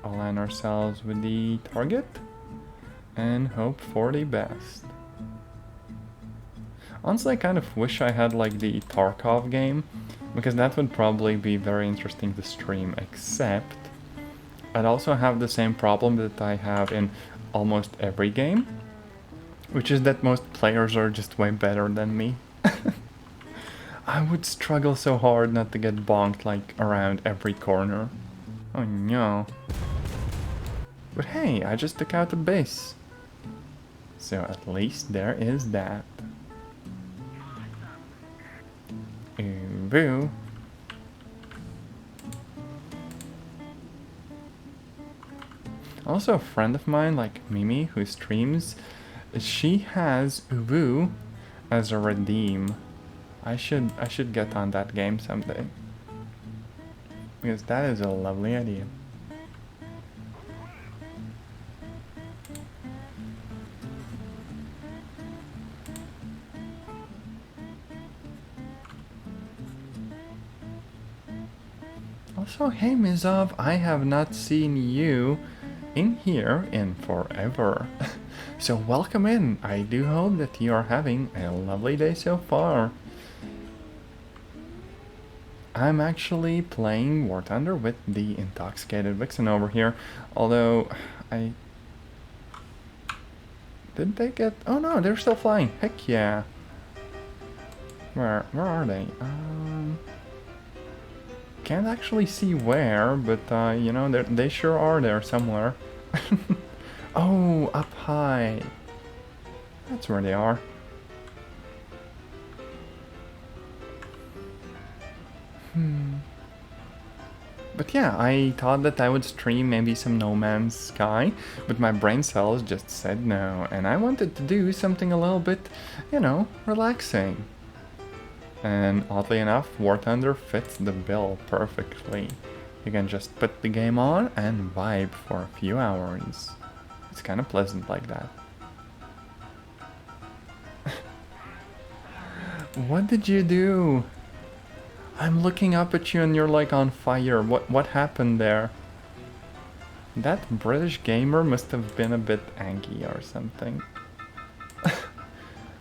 Align ourselves with the target. And hope for the best. Honestly, I kind of wish I had like the Tarkov game, because that would probably be very interesting to stream, except I'd also have the same problem that I have in almost every game, which is that most players are just way better than me. I would struggle so hard not to get bonked like around every corner. Oh no. But hey, I just took out the base. So at least there is that. Boo. Also, a friend of mine, like Mimi, who streams, she has Ubu as a redeem. I should get on that game someday, because that is a lovely idea. Also, hey Mizov, I have not seen you in here in forever. So welcome in. I do hope that you are having a lovely day so far. I'm actually playing War Thunder with the Intoxicated Vixen over here, although I... Did they get... Oh no, they're still flying. Heck yeah. Where are they? Can't actually see where, but you know, they sure are there somewhere. Oh, up high. That's where they are. But yeah, I thought that I would stream maybe some No Man's Sky, but my brain cells just said no, and I wanted to do something a little bit, you know, relaxing. And oddly enough, War Thunder fits the bill perfectly. You can just put the game on and vibe for a few hours. It's kind of pleasant like that. What did you do? I'm looking up at you and you're like on fire. What happened there? That British gamer must have been a bit angry or something.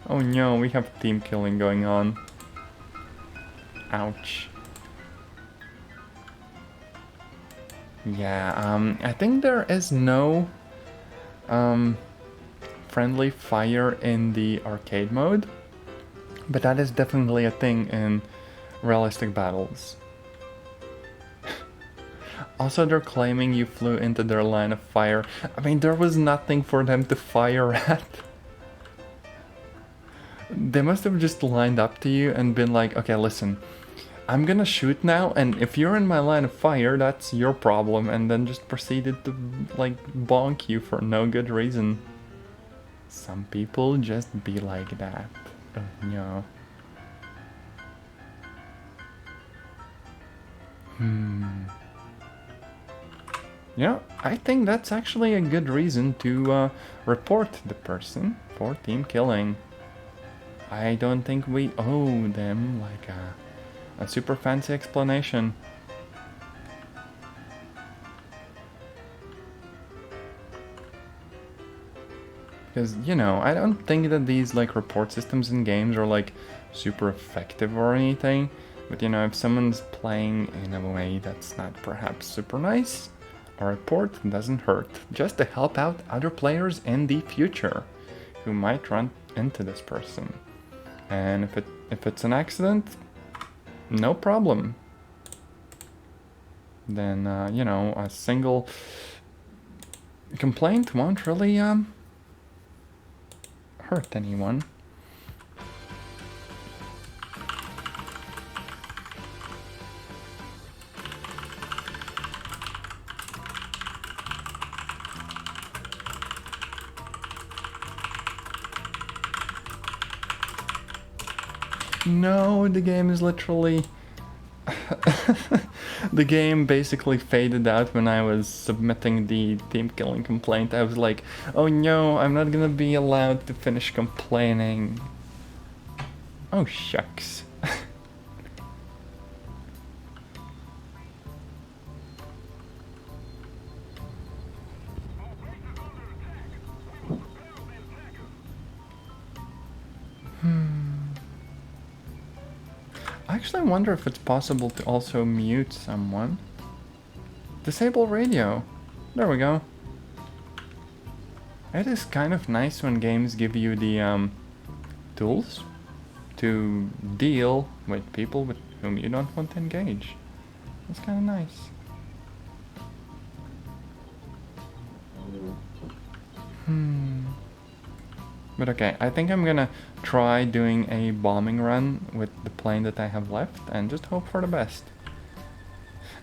Oh no, we have team killing going on. Ouch. Yeah, I think there is no friendly fire in the arcade mode, but that is definitely a thing in realistic battles. Also, they're claiming you flew into their line of fire. I mean, there was nothing for them to fire at. They must have just lined up to you and been like, okay, listen, I'm gonna shoot now, and if you're in my line of fire, that's your problem, and then just proceeded to, like, bonk you for no good reason. Some people just be like that. Oh, no. Yeah, I think that's actually a good reason to report the person for team killing. I don't think we owe them, like, a super fancy explanation. Because, you know, I don't think that these, like, report systems in games are, like, super effective or anything. But, you know, if someone's playing in a way that's not perhaps super nice, a report doesn't hurt. Just to help out other players in the future who might run into this person. And if it's an accident, no problem. Then you know, a single complaint won't really hurt anyone. No, the game is literally... The game basically faded out when I was submitting the team killing complaint. I was like, oh no, I'm not gonna be allowed to finish complaining. Oh shucks. I actually wonder if it's possible to also mute someone. Disable radio. There we go. It is kind of nice when games give you the tools to deal with people with whom you don't want to engage. That's kind of nice. But okay, I think I'm gonna try doing a bombing run with the plane that I have left and just hope for the best.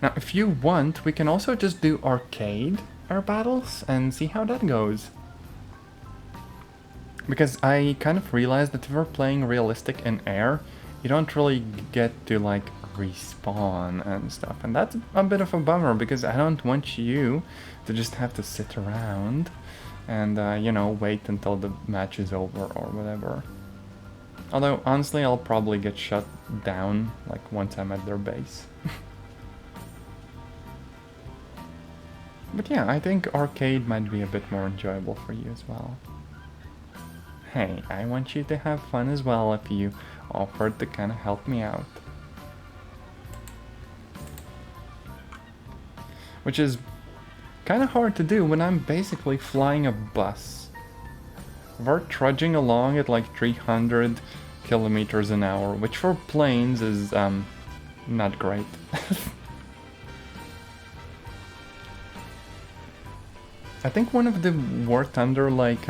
Now, if you want, we can also just do arcade air battles and see how that goes. Because I kind of realized that if we're playing realistic in air, you don't really get to like respawn and stuff. And that's a bit of a bummer because I don't want you to just have to sit around and, you know, wait until the match is over or whatever. Although, honestly, I'll probably get shut down, like, once I'm at their base. But yeah, I think arcade might be a bit more enjoyable for you as well. Hey, I want you to have fun as well if you offered to kind of help me out. Which is kind of hard to do when I'm basically flying a bus. We're trudging along at like 300 kilometers an hour, which for planes is not great. I think one of the War Thunder like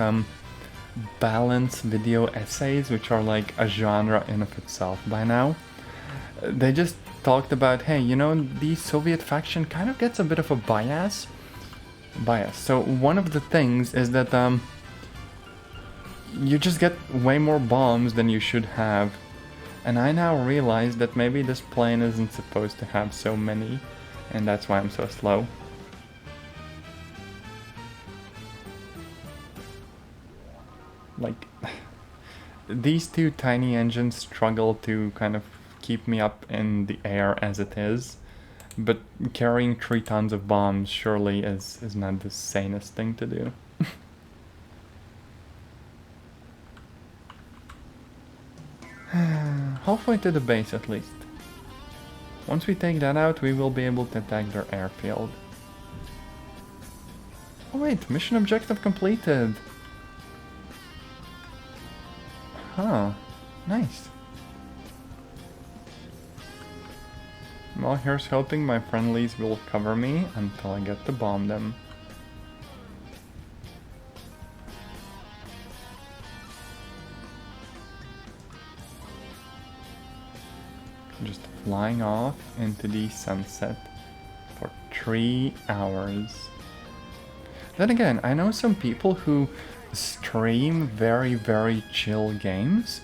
balance video essays, which are like a genre in of itself by now, they just talked about, hey, you know, the Soviet faction kind of gets a bit of a bias. So one of the things is that you just get way more bombs than you should have. And I now realize that maybe this plane isn't supposed to have so many, and that's why I'm so slow. Like, these two tiny engines struggle to kind of keep me up in the air as it is. But carrying 3 tons of bombs surely is not the sanest thing to do. Halfway to the base at least. Once we take that out, we will be able to attack their airfield. Oh wait, mission objective completed! Huh, nice. Well, here's hoping my friendlies will cover me until I get to bomb them. Just flying off into the sunset for 3 hours. Then again, I know some people who stream very, very chill games.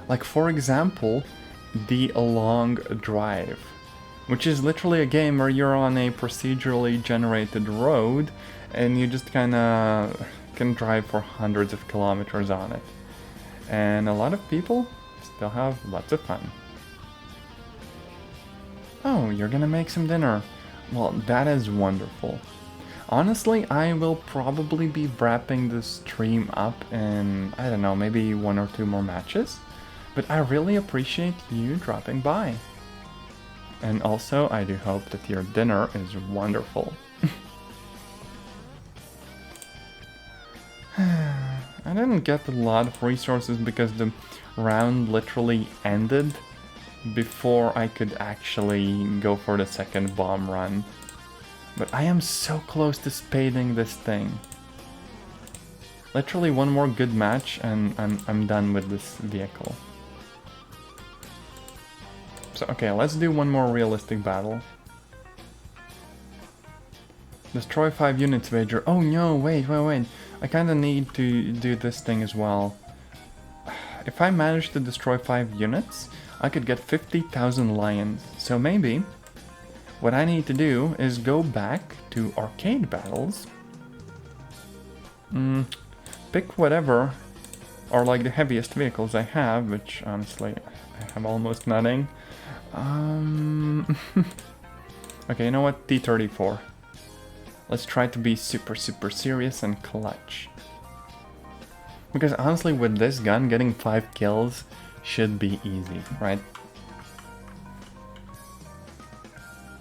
Like, for example, The Long Drive, which is literally a game where you're on a procedurally generated road and you just kinda can drive for hundreds of kilometers on it. And a lot of people still have lots of fun. Oh, you're gonna make some dinner. Well, that is wonderful. Honestly, I will probably be wrapping this stream up in, I don't know, maybe 1 or 2 more matches. But I really appreciate you dropping by. And also, I do hope that your dinner is wonderful. And didn't get a lot of resources because the round literally ended before I could actually go for the second bomb run. But I am so close to spading this thing. Literally one more good match and I'm done with this vehicle. So okay, let's do one more realistic battle. Destroy 5 units, Major. Oh no, wait. I kinda need to do this thing as well. If I manage to destroy 5 units, I could get 50,000 lions. So maybe what I need to do is go back to arcade battles. Pick whatever are like the heaviest vehicles I have, which honestly I have almost nothing. Okay, you know what? T-34. Let's try to be super serious and clutch. Because honestly, with this gun, getting 5 kills should be easy, right?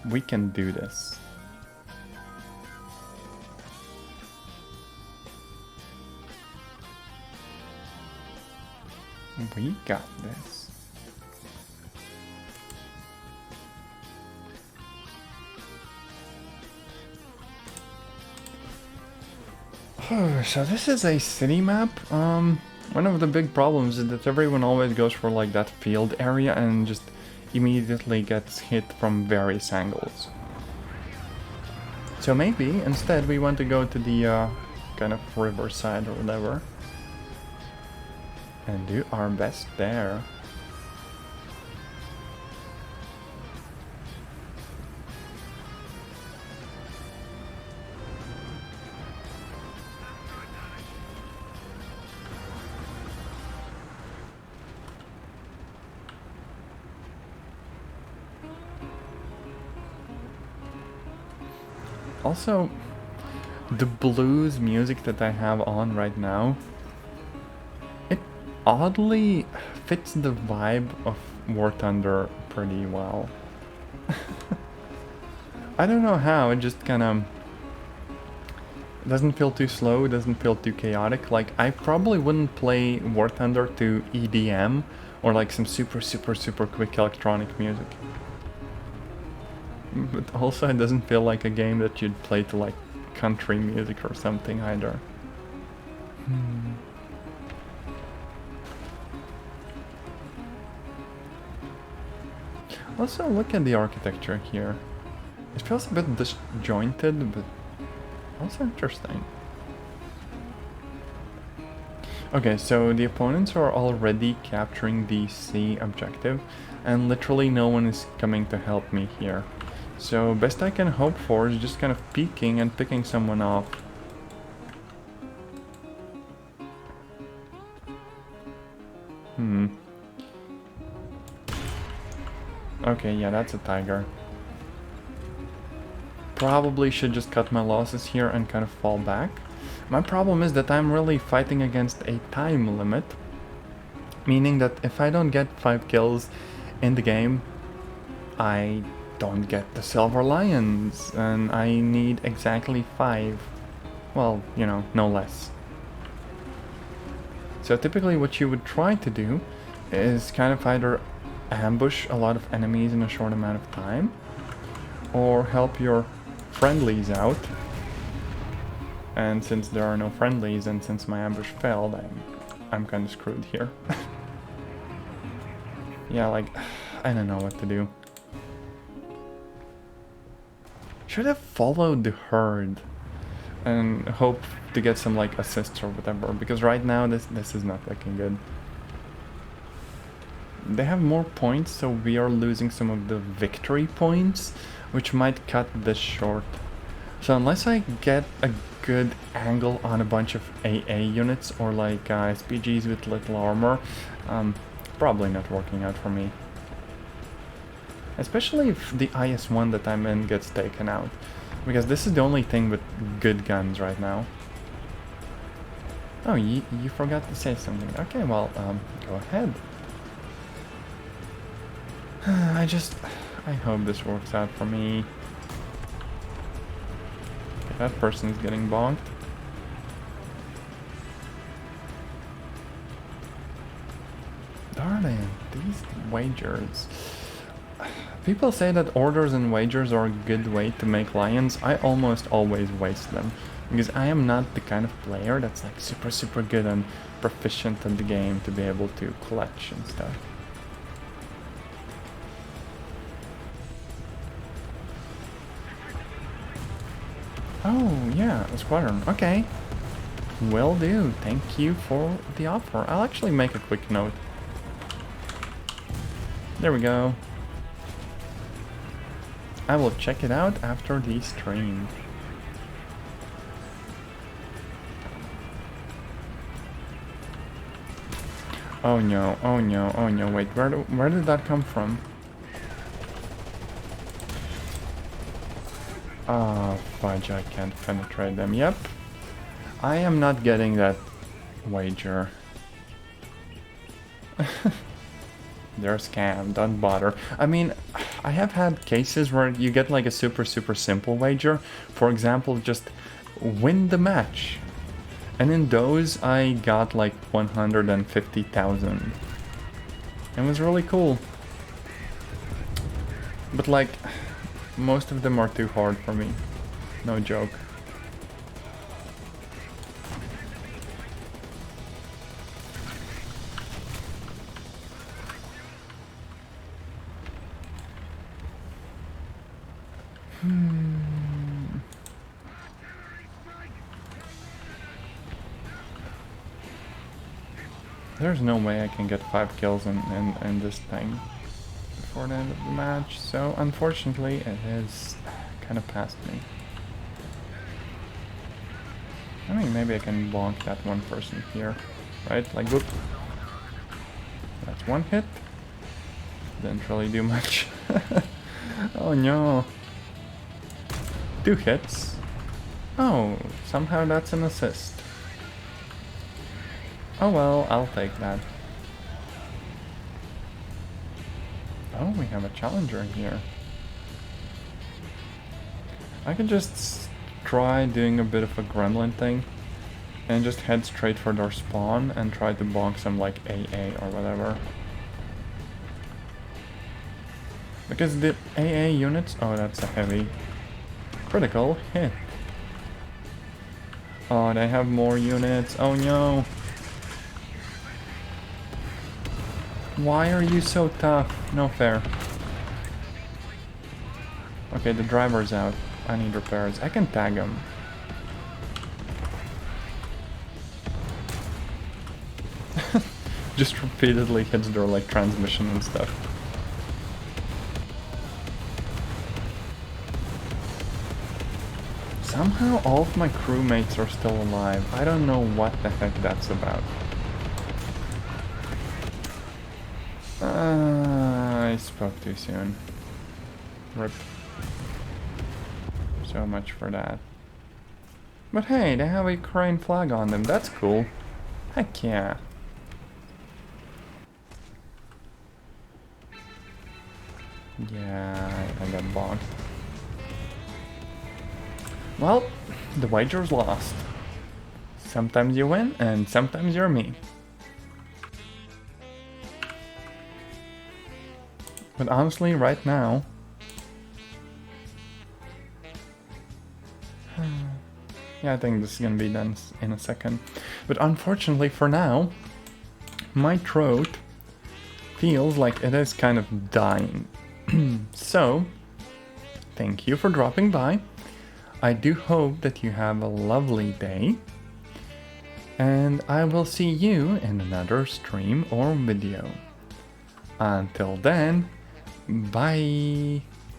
We can do this. We got this. So this is a city map. One of the big problems is that everyone always goes for like that field area and just immediately gets hit from various angles. So maybe instead we want to go to the kind of riverside or whatever and do our best there. Also, the blues music that I have on right now, it oddly fits the vibe of War Thunder pretty well. I don't know how, it just kind of doesn't feel too slow, doesn't feel too chaotic. Like, I probably wouldn't play War Thunder to EDM or like some super quick electronic music. But also it doesn't feel like a game that you'd play to like country music or something either. Also look at the architecture here. It feels a bit disjointed, but also interesting. Okay, so the opponents are already capturing the C objective, and literally no one is coming to help me here. So best I can hope for is just kind of peeking and picking someone off. Okay, yeah, that's a tiger. Probably should just cut my losses here and kind of fall back. My problem is that I'm really fighting against a time limit, meaning that if I don't get 5 kills in the game, I don't get the silver lions, and I need exactly 5. Well, you know, no less. So typically what you would try to do is kind of either ambush a lot of enemies in a short amount of time, or help your friendlies out. And since there are no friendlies and since my ambush failed, I'm kind of screwed here. Yeah, like, I don't know what to do. Should have followed the herd and hope to get some like assists or whatever, because right now this is not looking good. They have more points, so we are losing some of the victory points, which might cut this short. So unless I get a good angle on a bunch of AA units or like SPGs with little armor, probably not working out for me. Especially if the IS-1 that I'm in gets taken out, because this is the only thing with good guns right now. Oh, you forgot to say something. Okay, well, go ahead. I hope this works out for me. Okay, that person's getting bonked. these wagers. People say that orders and wagers are a good way to make lions. I almost always waste them because I am not the kind of player that's like super good and proficient in the game to be able to clutch and stuff. Oh yeah, a squadron. Okay. Will do. Thank you for the offer. I'll actually make a quick note. There we go. I will check it out after the stream. Oh no, oh no, oh no, wait, where did that come from? Oh, fudge, I can't penetrate them. Yep. I am not getting that wager. They're a scam, don't bother. I mean, I have had cases where you get like a super simple wager. For example, just win the match. And in those, I got like 150,000. It was really cool. But like, most of them are too hard for me. No joke. There's no way I can get 5 kills in this thing before the end of the match, so unfortunately it is kind of past me. I mean, maybe I can bonk that one person here, right? Like, whoop. That's one hit. Didn't really do much. Oh no. 2 hits. Oh, somehow that's an assist. Oh well, I'll take that. Oh, we have a challenger here. I could just try doing a bit of a gremlin thing and just head straight for their spawn and try to bonk some like AA or whatever. Because the AA units... Oh, that's a heavy critical hit. Oh, they have more units. Oh no. Why are you so tough? No fair. Okay, the driver's out. I need repairs. I can tag him. Just repeatedly hits their like transmission and stuff. Somehow all of my crewmates are still alive. I don't know what the heck that's about. I spoke too soon. Rip. So much for that. But hey, they have a Ukraine flag on them. That's cool. Heck yeah. Yeah, I got bonked. Well, the wager's lost. Sometimes you win, and sometimes you're me. But honestly, right now... yeah, I think this is gonna be done in a second. But unfortunately for now, my throat feels like it is kind of dying. So, thank you for dropping by. I do hope that you have a lovely day. And I will see you in another stream or video. Until then, bye!